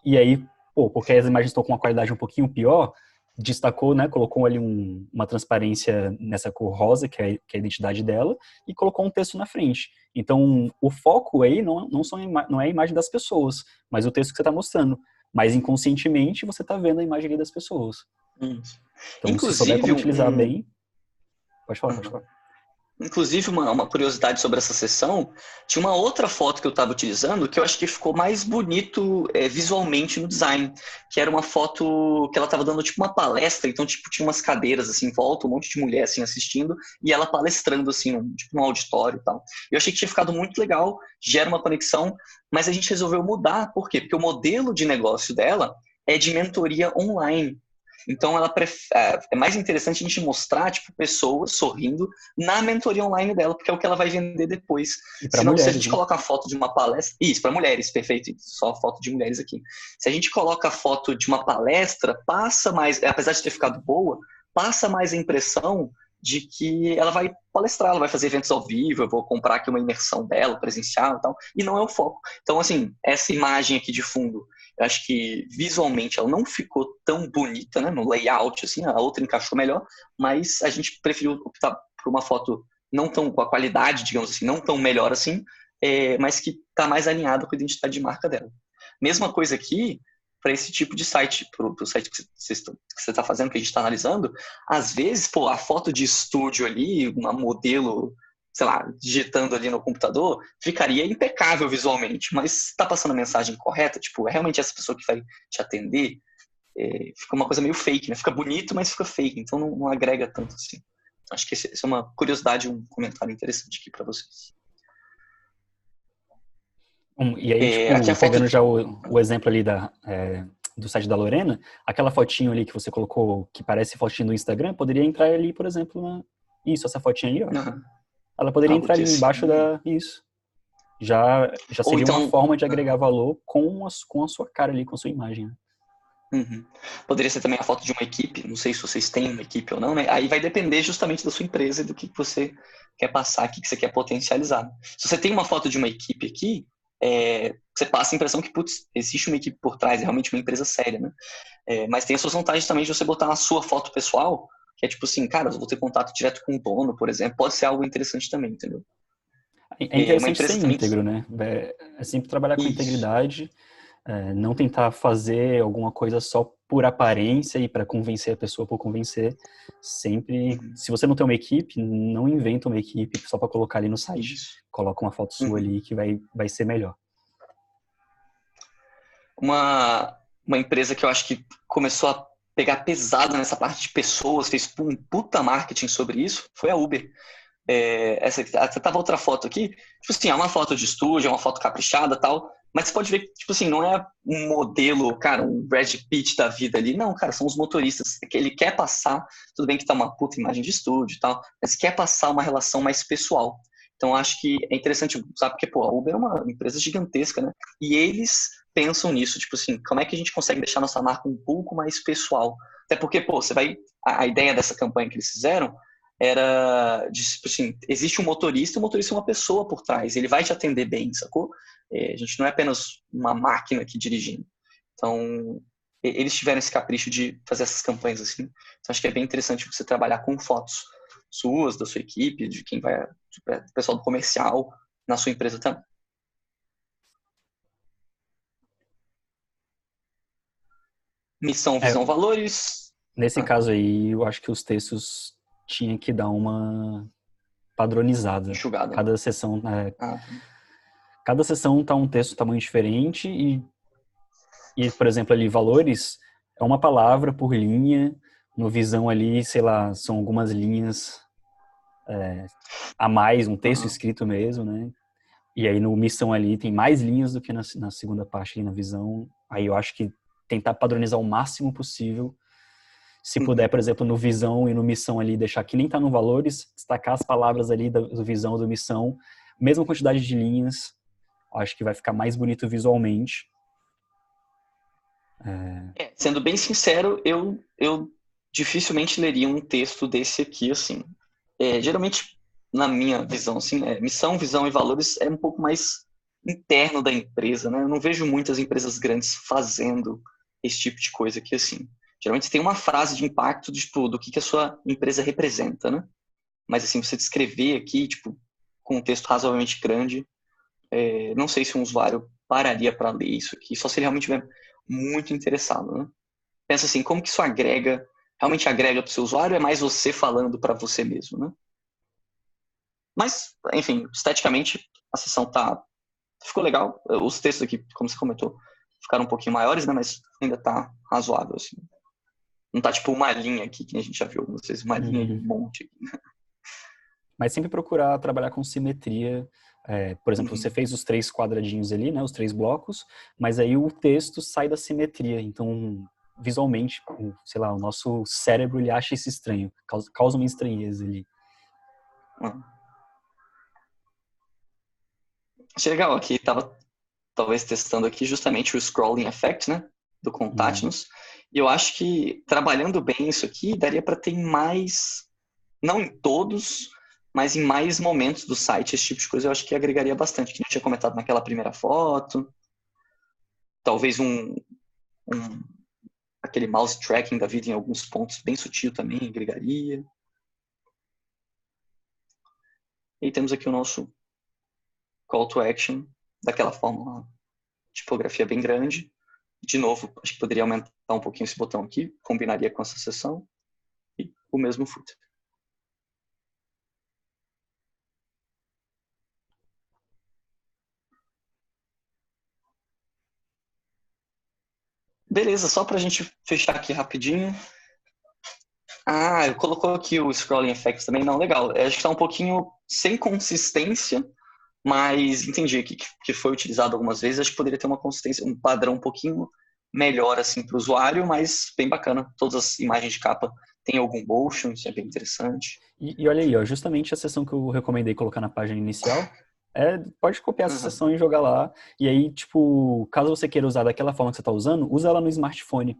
E aí, pô, porque as imagens estão com uma qualidade um pouquinho pior, destacou, né, colocou ali uma transparência nessa cor rosa, que é a identidade dela, e colocou um texto na frente. Então, o foco aí não é a imagem das pessoas, mas o texto que você está mostrando. Mas inconscientemente você está vendo a imagem ali das pessoas. Isso. Então, se souber Inclusive, como utilizar bem, pode falar, pode uhum. falar. Inclusive, uma curiosidade sobre essa sessão, tinha uma outra foto que eu estava utilizando que eu acho que ficou mais bonito visualmente no design, que era uma foto que ela estava dando tipo uma palestra, então tipo tinha umas cadeiras assim em volta, um monte de mulher assim assistindo, e ela palestrando assim, tipo num auditório e tal. Eu achei que tinha ficado muito legal, gera uma conexão, mas a gente resolveu mudar, por quê? Porque o modelo de negócio dela é de mentoria online. Então, é mais interessante a gente mostrar tipo, pessoas sorrindo na mentoria online dela, porque é o que ela vai vender depois. E para Senão, se a mulheres, gente né? coloca a foto de uma palestra. Isso, para mulheres, perfeito. Só foto de mulheres aqui. Se a gente coloca a foto de uma palestra, passa mais, apesar de ter ficado boa, passa mais a impressão de que ela vai palestrar, ela vai fazer eventos ao vivo, eu vou comprar aqui uma imersão dela, presencial e tal, e não é o foco. Então, assim, essa imagem aqui de fundo, eu acho que visualmente ela não ficou tão bonita, né, no layout, assim, a outra encaixou melhor, mas a gente preferiu optar por uma foto não tão com a qualidade, digamos assim, não tão melhor assim, mas que está mais alinhada com a identidade de marca dela. Mesma coisa aqui para esse tipo de site, para o site que você está fazendo, que a gente está analisando, às vezes, pô, a foto de estúdio ali, uma modelo, sei lá, digitando ali no computador, ficaria impecável visualmente, mas está passando a mensagem correta, tipo, é realmente essa pessoa que vai te atender, fica uma coisa meio fake, né? Fica bonito, mas fica fake, então não agrega tanto assim. Acho que essa é uma curiosidade, um comentário interessante aqui para vocês. E aí, Aqui tipo, a foto. pegando já o exemplo ali do site da Lorena, aquela fotinho ali que você colocou, que parece fotinho do Instagram, poderia entrar ali, por exemplo, isso, essa fotinha ali, ó. Uhum. Ela poderia entrar Botei ali assim. embaixo isso. Já Ou seria uma então. forma de agregar Uhum. valor com a sua cara ali, com a sua imagem, né? Uhum. Poderia ser também a foto de uma equipe, não sei se vocês têm uma equipe ou não, né? Aí vai depender justamente da sua empresa e do que você quer passar, o que você quer potencializar. Se você tem uma foto de uma equipe aqui, você passa a impressão que, putz, existe uma equipe por trás, é realmente uma empresa séria, né? Mas tem as suas vantagens também de você botar a sua foto pessoal, que é tipo assim, cara, eu vou ter contato direto com o dono, por exemplo, pode ser algo interessante também, entendeu? É Uma interessante ser empresa também. íntegro, né? É sempre trabalhar com Isso. integridade, não tentar fazer alguma coisa só por aparência e para convencer a pessoa por convencer. Sempre, Uhum. se você não tem uma equipe, não inventa uma equipe só para colocar ali no site. Isso. Coloca uma foto sua Uhum. ali que vai ser melhor. Uma empresa que eu acho que começou a pegar pesado nessa parte de pessoas, fez um puta marketing sobre isso, foi a Uber. Você tava outra foto aqui, tipo assim, é uma foto de estúdio, é uma foto caprichada e tal, mas você pode ver que, tipo assim, não é um modelo, cara, um Brad Pitt da vida ali, não, cara, são os motoristas, que ele quer passar, tudo bem que tá uma puta imagem de estúdio e tal, mas quer passar uma relação mais pessoal. Então, acho que é interessante, sabe, porque, pô, a Uber é uma empresa gigantesca, né, e eles pensam nisso, tipo assim, como é que a gente consegue deixar nossa marca um pouco mais pessoal? Até porque, pô, a ideia dessa campanha que eles fizeram era de, tipo assim, existe um motorista, e o motorista é uma pessoa por trás, ele vai te atender bem, sacou? A gente não é apenas uma máquina aqui dirigindo. Então, eles tiveram esse capricho de fazer essas campanhas assim. Então, acho que é bem interessante você trabalhar com fotos suas, da sua equipe, de quem vai, do pessoal do comercial, na sua empresa também. Missão, É, visão, valores. nesse Ah, caso aí, eu acho que os textos tinham que dar uma padronizada. enxugada, né? Cada sessão, Ah, cada sessão tá um texto tamanho diferente e, por exemplo, ali valores é uma palavra por linha, no visão ali, sei lá, são algumas linhas a mais, um texto uhum. escrito mesmo, né? E aí no missão ali tem mais linhas do que na segunda parte ali na visão. Aí eu acho que tentar padronizar o máximo possível. Se puder, Uhum. por exemplo, no visão e no missão ali, deixar que nem tá no valores, destacar as palavras ali do visão ou do missão, mesma quantidade de linhas, acho que vai ficar mais bonito visualmente. Sendo bem sincero, eu dificilmente leria um texto desse aqui, assim. Geralmente, na minha visão, assim, missão, visão e valores é um pouco mais interno da empresa, né? Eu não vejo muitas empresas grandes fazendo esse tipo de coisa aqui, assim. Geralmente tem uma frase de impacto de, tipo, do que a sua empresa representa, né? Mas, assim, você descrever aqui, tipo, com um texto razoavelmente grande, não sei se um usuário pararia para ler isso aqui, só se ele realmente estiver muito interessado, né? Pensa assim, como que isso realmente agrega para o seu usuário, é mais você falando para você mesmo, né? Mas, enfim, esteticamente, a sessão ficou legal. Os textos aqui, como você comentou, ficaram um pouquinho maiores, né? Mas ainda tá razoável, assim. Não tá tipo uma linha aqui, que a gente já viu algumas vezes, uma linha e um Uhum. monte. Mas sempre procurar trabalhar com simetria. Por exemplo, você Uhum. fez os 3 quadradinhos ali, né, os 3 blocos, mas aí o texto sai da simetria. Então, visualmente, sei lá, o nosso cérebro ele acha isso estranho, causa uma estranheza ali. Ah. Achei legal aqui, tava talvez testando aqui justamente o scrolling effect, né? Do Uhum. Contatnos. E eu acho que trabalhando bem isso aqui, daria para ter mais, não em todos, mas em mais momentos do site, esse tipo de coisa eu acho que agregaria bastante. Que a gente tinha comentado naquela primeira foto, talvez um aquele mouse tracking da vida em alguns pontos bem sutil também agregaria. E temos aqui o nosso call to action, daquela forma, uma tipografia bem grande. De novo, acho que poderia aumentar um pouquinho esse botão aqui, combinaria com essa seção, e o mesmo footer. Beleza, só para a gente fechar aqui rapidinho. Eu colocou aqui o scrolling effects também, não, legal. Acho que está um pouquinho sem consistência, mas entendi que foi utilizado algumas vezes. Acho que poderia ter uma consistência, um padrão um pouquinho melhor assim para o usuário, mas bem bacana. Todas as imagens de capa têm algum motion, isso é bem interessante. E olha aí, ó, justamente a seção que eu recomendei colocar na página inicial, pode copiar essa Uhum. seção e jogar lá. E aí, tipo, caso você queira usar daquela forma que você está usando, usa ela no smartphone.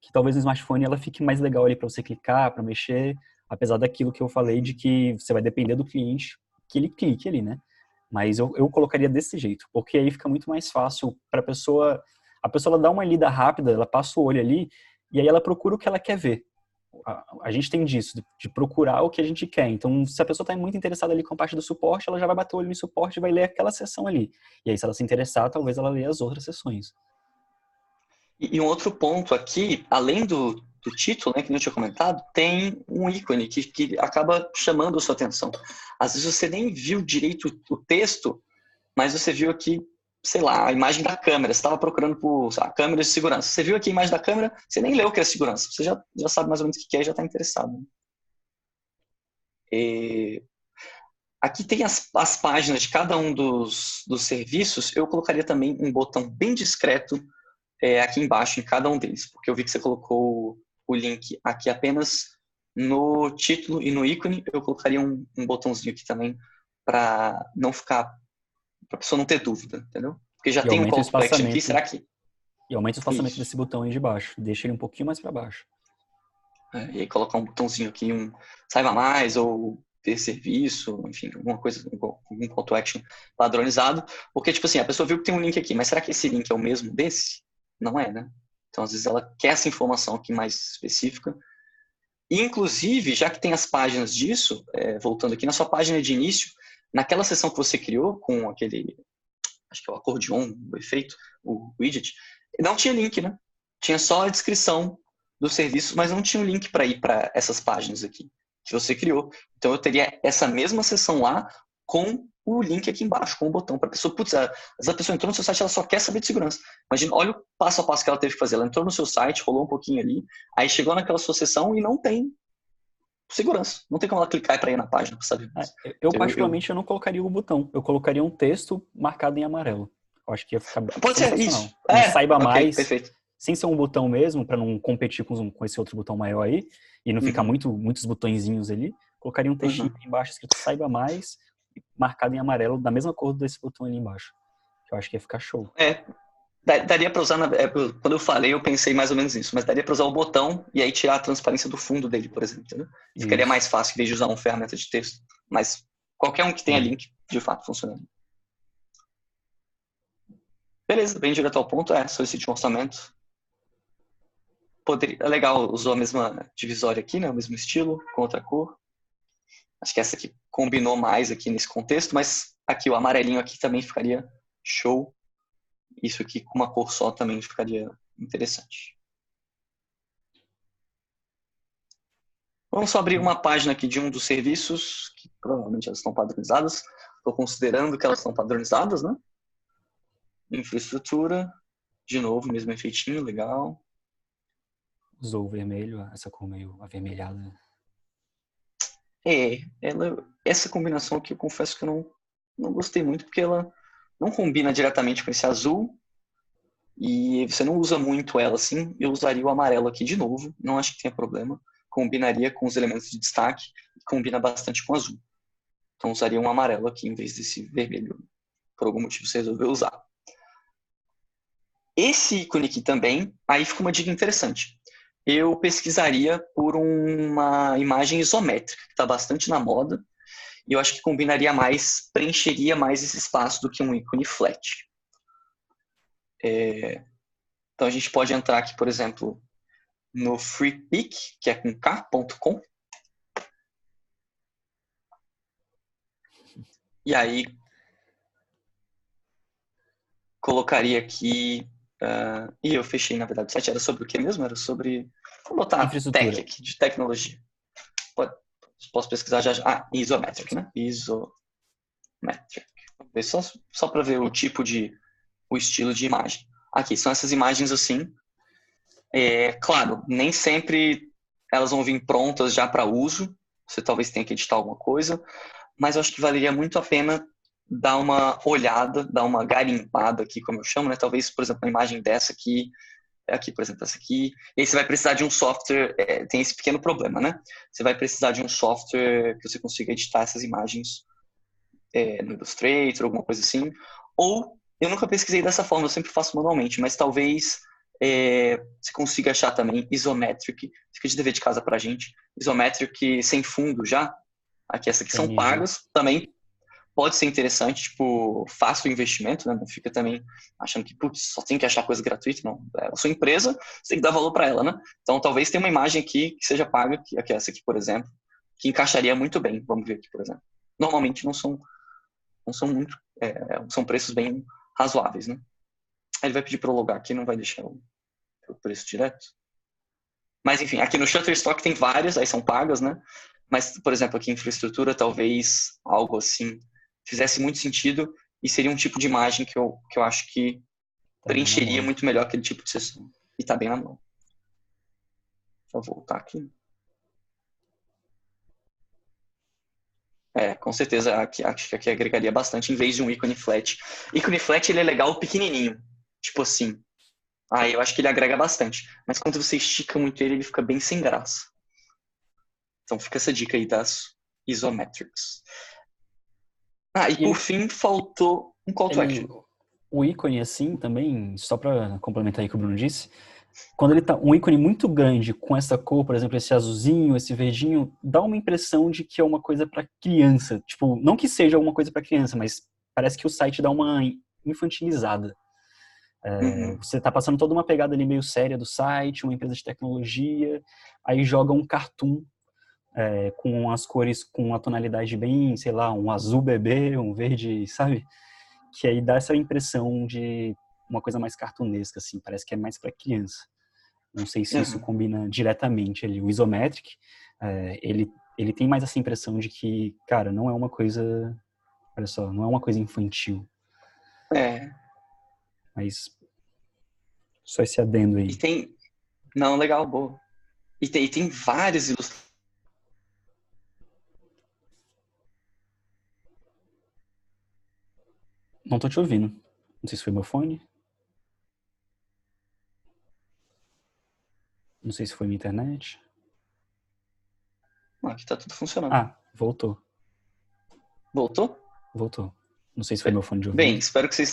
Que talvez no smartphone ela fique mais legal ali para você clicar, para mexer, apesar daquilo que eu falei de que você vai depender do cliente que ele clique ali, né? Mas eu colocaria desse jeito, porque aí fica muito mais fácil para a pessoa ela dá uma lida rápida, ela passa o olho ali e aí ela procura o que ela quer ver. A gente tem disso, de procurar o que a gente quer. Então, se a pessoa está muito interessada ali com a parte do suporte, ela já vai bater o olho no suporte e vai ler aquela sessão ali. E aí, se ela se interessar, talvez ela leia as outras sessões. E um outro ponto aqui, além do título, né, que eu tinha comentado, tem um ícone que acaba chamando a sua atenção. Às vezes você nem viu direito o texto, mas você viu aqui, sei lá, a imagem da câmera. Você estava procurando por câmera de segurança. Você viu aqui a imagem da câmera, você nem leu o que é segurança. Você já sabe mais ou menos o que é e já está interessado. E Aqui tem as páginas de cada um dos serviços. Eu colocaria também um botão bem discreto aqui embaixo em cada um deles, porque eu vi que você colocou o link aqui apenas no título e no ícone. Eu colocaria um botãozinho aqui também para não ficar, para a pessoa não ter dúvida, entendeu? Porque já E tem um aumenta o call to action aqui, espaçamento. será que? E aumenta o espaçamento Isso. desse botão aí de baixo. Deixa ele um pouquinho mais para baixo. E aí colocar um botãozinho aqui, saiba mais, ou ter serviço, enfim, alguma coisa, algum call to action padronizado. Porque, tipo assim, a pessoa viu que tem um link aqui, mas será que esse link é o mesmo desse? Não é, né? Então, às vezes, ela quer essa informação aqui mais específica. E, inclusive, já que tem as páginas disso, voltando aqui na sua página de início, naquela seção que você criou com aquele, acho que é o acordeon, o efeito, o widget, não tinha link, né? Tinha só a descrição dos serviços, mas não tinha um link para ir para essas páginas aqui que você criou. Então eu teria essa mesma seção lá com o link aqui embaixo, com o botão para a pessoa. Putz, às vezes a pessoa entrou no seu site, ela só quer saber de segurança. Imagina, olha o passo a passo que ela teve que fazer. Ela entrou no seu site, rolou um pouquinho ali, aí chegou naquela sua seção e não tem segurança. Não tem como ela clicar para ir na página para saber mais. Eu Então, particularmente, eu não colocaria o botão. Eu colocaria um texto marcado em amarelo. Eu acho que ia ficar pode ser isso. sensacional. Um saiba Ok, mais, perfeito. sem ser um botão mesmo, para não competir com esse outro botão maior aí, e não ficar Uhum. muitos botõezinhos ali. Colocaria um textinho Uhum. embaixo escrito saiba mais, marcado em amarelo, da mesma cor desse botão ali embaixo. Que eu acho que ia ficar show. Daria para usar, quando eu falei, eu pensei mais ou menos nisso, mas daria para usar o botão e aí tirar a transparência do fundo dele, por exemplo. Entendeu? Ficaria Isso. mais fácil em vez de usar uma ferramenta de texto. Mas qualquer um que tenha Sim. link, de fato, funciona. Beleza, bem direto ao ponto, solicite um orçamento. É legal, usou a mesma divisória aqui, né? O mesmo estilo, com outra cor. Acho que essa aqui combinou mais aqui nesse contexto, mas aqui o amarelinho aqui também ficaria show. Isso aqui com uma cor só também ficaria interessante. Vamos só abrir uma página aqui de um dos serviços, que provavelmente elas estão padronizadas. Estou considerando que elas estão padronizadas, né? Infraestrutura, de novo, mesmo efeitinho, legal. Usou o vermelho, essa cor meio avermelhada. Essa combinação aqui eu confesso que eu não gostei muito, porque ela não combina diretamente com esse azul, e você não usa muito ela assim. Eu usaria o amarelo aqui de novo, não acho que tenha problema. Combinaria com os elementos de destaque, combina bastante com o azul. Então usaria um amarelo aqui em vez desse vermelho, por algum motivo você resolveu usar. Esse ícone aqui também, aí fica uma dica interessante. Eu pesquisaria por uma imagem isométrica, que está bastante na moda, e eu acho que combinaria mais, preencheria mais esse espaço do que um ícone flat. Então a gente pode entrar aqui, por exemplo, no freepik, que é com k.com, e aí colocaria aqui. E eu fechei, na verdade, o site era sobre o que mesmo? Era sobre. Vamos botar tech Infraestrutura. aqui, de tecnologia. Posso pesquisar já. Isometric, né? Isometric. Só para ver o tipo de. O estilo de imagem. Aqui, são essas imagens assim. Claro, nem sempre elas vão vir prontas já para uso. Você talvez tenha que editar alguma coisa. Mas eu acho que valeria muito a pena dar uma olhada, dar uma garimpada aqui, como eu chamo, né? Talvez, por exemplo, uma imagem dessa aqui, por exemplo, essa aqui. E aí você vai precisar de um software, tem esse pequeno problema, né? Você vai precisar de um software que você consiga editar essas imagens no Illustrator, alguma coisa assim. Ou, eu nunca pesquisei dessa forma, eu sempre faço manualmente, mas talvez você consiga achar também Isometric, fica de dever de casa pra gente, Isometric sem fundo já, aqui essa aqui são PNG. pagas, também pode ser interessante, tipo, faça o investimento, né? Não fica também achando que, putz, só tem que achar coisa gratuita, não. A sua empresa, você tem que dar valor para ela, né? Então, talvez tenha uma imagem aqui que seja paga, que é essa aqui, por exemplo, que encaixaria muito bem. Vamos ver aqui, por exemplo. Normalmente não são muito, são preços bem razoáveis, né? Ele vai pedir para eu logar aqui, não vai deixar o preço direto. Mas, enfim, aqui no Shutterstock tem várias, aí são pagas, né? Mas, por exemplo, aqui em infraestrutura, talvez algo assim fizesse muito sentido e seria um tipo de imagem que eu acho que Tá bem na preencheria moda. muito melhor aquele tipo de sessão. E tá bem na mão. Deixa eu voltar aqui. Com certeza, acho que aqui agregaria bastante em vez de um ícone flat. Ícone flat, ele é legal pequenininho. Tipo assim. Aí eu acho que ele agrega bastante. Mas quando você estica muito ele fica bem sem graça. Então fica essa dica aí das isometrics. E E por fim, faltou um call to ele, action. o ícone assim também, só para complementar aí o que o Bruno disse, quando ele tá um ícone muito grande com essa cor, por exemplo, esse azulzinho, esse verdinho, dá uma impressão de que é uma coisa para criança. Tipo, não que seja alguma coisa para criança, mas parece que o site dá uma infantilizada. Uhum. Você tá passando toda uma pegada ali meio séria do site, uma empresa de tecnologia, aí joga um cartoon com as cores com uma tonalidade bem, sei lá, um azul bebê, um verde, sabe? Que aí dá essa impressão de uma coisa mais cartunesca, assim, parece que é mais para criança. Não sei se isso Uhum. combina diretamente ali. O Isometric, ele tem mais essa impressão de que, cara, não é uma coisa, olha só, não é uma coisa infantil, É. mas só esse adendo E aí. tem. Não, legal, boa. E tem várias ilustrações. Não tô te ouvindo. Não sei se foi meu fone, não sei se foi minha internet. Aqui tá tudo funcionando. Ah, voltou, Voltou? voltou. Não sei se foi meu fone de Bem, ouvido. espero que vocês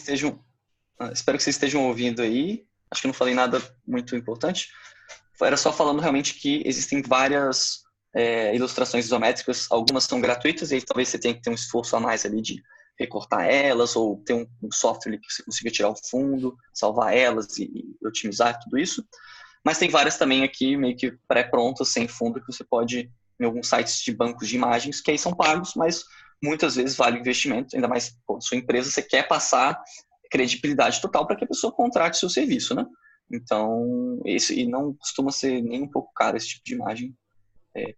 estejam ouvindo aí. Acho que não falei nada muito importante. Era só falando realmente que existem várias ilustrações isométricas. Algumas são gratuitas e aí talvez você tenha que ter um esforço a mais ali de recortar elas ou ter um software ali que você consiga tirar o fundo, salvar elas e otimizar tudo isso. Mas tem várias também aqui meio que pré-prontas, sem fundo, que você pode em alguns sites de bancos de imagens, que aí são pagos, mas muitas vezes vale o investimento, ainda mais sua empresa, você quer passar credibilidade total para que a pessoa contrate seu serviço, né? Então, e não costuma ser nem um pouco caro esse tipo de imagem,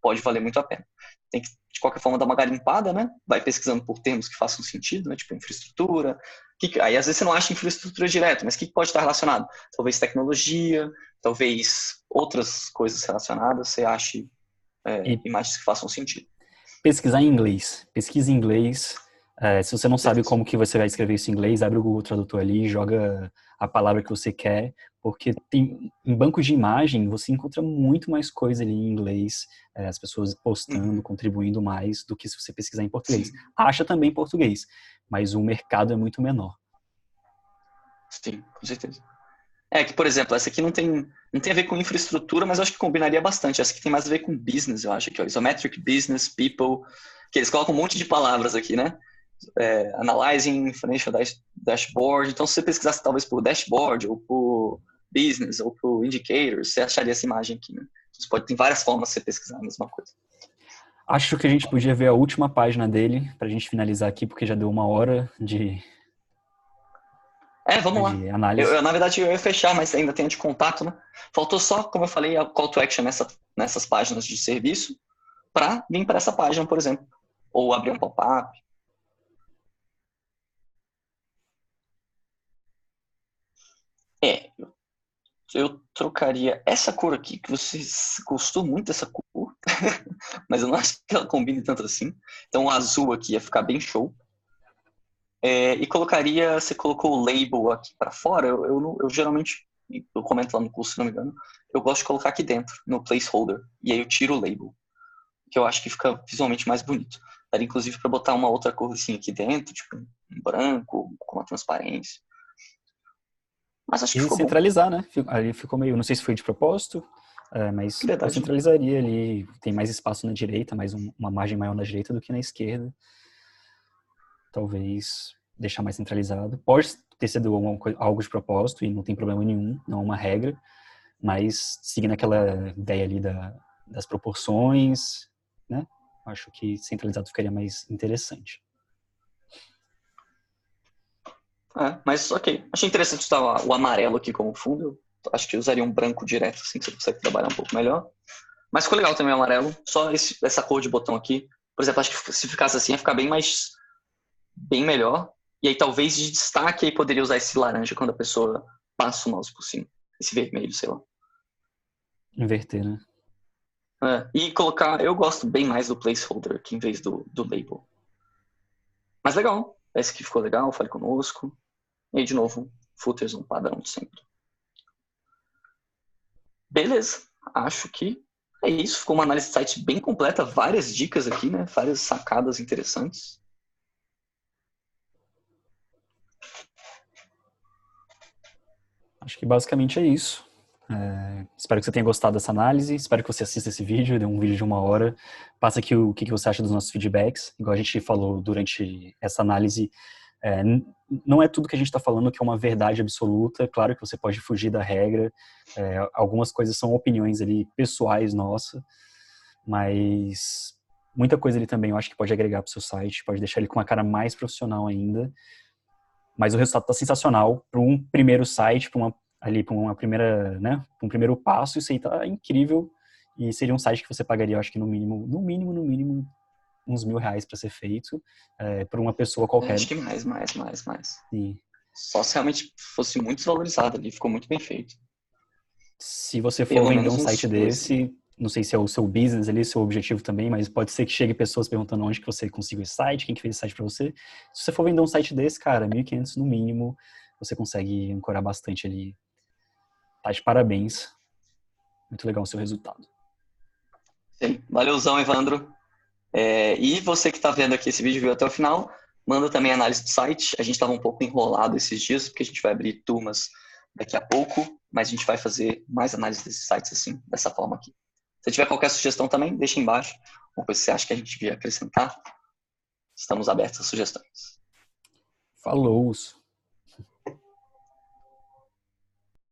pode valer muito a pena. Tem que, de qualquer forma, dar uma garimpada, né? Vai pesquisando por termos que façam sentido, né? Tipo infraestrutura. Aí, às vezes, você não acha infraestrutura direto, mas o que pode estar relacionado? Talvez tecnologia, talvez outras coisas relacionadas, você ache E imagens que façam sentido. pesquisar em inglês. Pesquisa em inglês. Se você não Com sabe certeza. como que você vai escrever isso em inglês, abre o Google Tradutor ali, joga a palavra que você quer, porque em bancos de imagem você encontra muito mais coisa ali em inglês, as pessoas postando, Uhum. contribuindo mais do que se você pesquisar em português. Sim, Acha também em português, mas o mercado é muito menor. sim, com certeza. Que, por exemplo, essa aqui não tem a ver com infraestrutura, mas eu acho que combinaria bastante. Essa aqui tem mais a ver com business, eu acho, aqui, ó. Isometric Business, People, que eles colocam um monte de palavras aqui, né? Analyzing Financial Dashboard. Então, se você pesquisasse talvez por dashboard, ou por business, ou por indicators, você acharia essa imagem aqui, né? Tem várias formas de você pesquisar a mesma coisa. Acho que a gente podia ver a última página dele, pra gente finalizar aqui, porque já deu 1 hora Vamos lá. de análise. Na verdade, eu ia fechar, mas ainda tem a de contato, né? Faltou só, como eu falei, a call to action nessas páginas de serviço para vir para essa página, por exemplo. Ou abrir um pop-up. Eu trocaria essa cor aqui, que você gostou muito dessa cor, mas eu não acho que ela combine tanto assim. Então o azul aqui ia ficar bem show. E colocaria, você colocou o label aqui para fora, eu geralmente, eu comento lá no curso, se não me engano, eu gosto de colocar aqui dentro, no placeholder, e aí eu tiro o label, que eu acho que fica visualmente mais bonito. Daria inclusive para botar uma outra cor assim aqui dentro, tipo um branco, com uma transparência. Mas acho que E ficou bom. centralizar, né? Ali ficou meio, não sei se foi de propósito, mas eu Verdade. centralizaria ali, tem mais espaço na direita, uma margem maior na direita do que na esquerda. Talvez deixar mais centralizado. Pode ter sido algo de propósito e não tem problema nenhum, não é uma regra, mas seguindo aquela ideia ali das proporções, né? Acho que centralizado ficaria mais interessante. Mas ok. Achei interessante usar o amarelo aqui como fundo. Acho que eu usaria um branco direto, assim, que você consegue trabalhar um pouco melhor. Mas ficou legal também o amarelo. Só essa cor de botão aqui. Por exemplo, acho que se ficasse assim, ia ficar bem melhor. E aí talvez de destaque aí poderia usar esse laranja quando a pessoa passa o mouse por cima. Esse vermelho, sei lá. Inverter, né? E colocar, eu gosto bem mais do placeholder aqui em vez do label. Mas legal. Esse aqui ficou legal, fale conosco. E aí, de novo, footers um padrão de sempre. Beleza. Acho que é isso. Ficou uma análise de site bem completa. Várias dicas aqui, né? Várias sacadas interessantes. Acho que basicamente é isso. Espero que você tenha gostado dessa análise. Espero que você assista esse vídeo. Deu um vídeo de 1 hora. Passa aqui o que você acha dos nossos feedbacks. Igual a gente falou durante essa análise, não é tudo que a gente está falando que é uma verdade absoluta. Claro que você pode fugir da regra. Algumas coisas são opiniões ali pessoais nossas, mas muita coisa ali também eu acho que pode agregar para o seu site, pode deixar ele com uma cara mais profissional ainda. Mas o resultado está sensacional para um primeiro site, para uma primeira, né, pra um primeiro passo. Isso aí tá incrível e seria um site que você pagaria, eu acho que no mínimo uns R$ 1.000 para ser feito por uma pessoa qualquer. Acho que mais. Sim. Só se realmente fosse muito desvalorizado ali, ficou muito bem feito. Se você for Pelo vender menos um uns site 2. desse, não sei se é o seu business ali, seu objetivo também, mas pode ser que chegue pessoas perguntando onde que você conseguiu esse site, quem que fez esse site para você. Se você for vender um site desse, cara, 1.500 no mínimo, você consegue ancorar bastante ali. Tá de parabéns. Muito legal o seu resultado. Sim. Valeuzão, Evandro. E você que está vendo aqui esse vídeo, viu até o final, manda também a análise do site. A gente estava um pouco enrolado esses dias, porque a gente vai abrir turmas daqui a pouco, mas a gente vai fazer mais análise desses sites assim, dessa forma aqui. Se tiver qualquer sugestão também, deixa embaixo. Uma coisa que você acha que a gente devia acrescentar, estamos abertos a sugestões. Falou!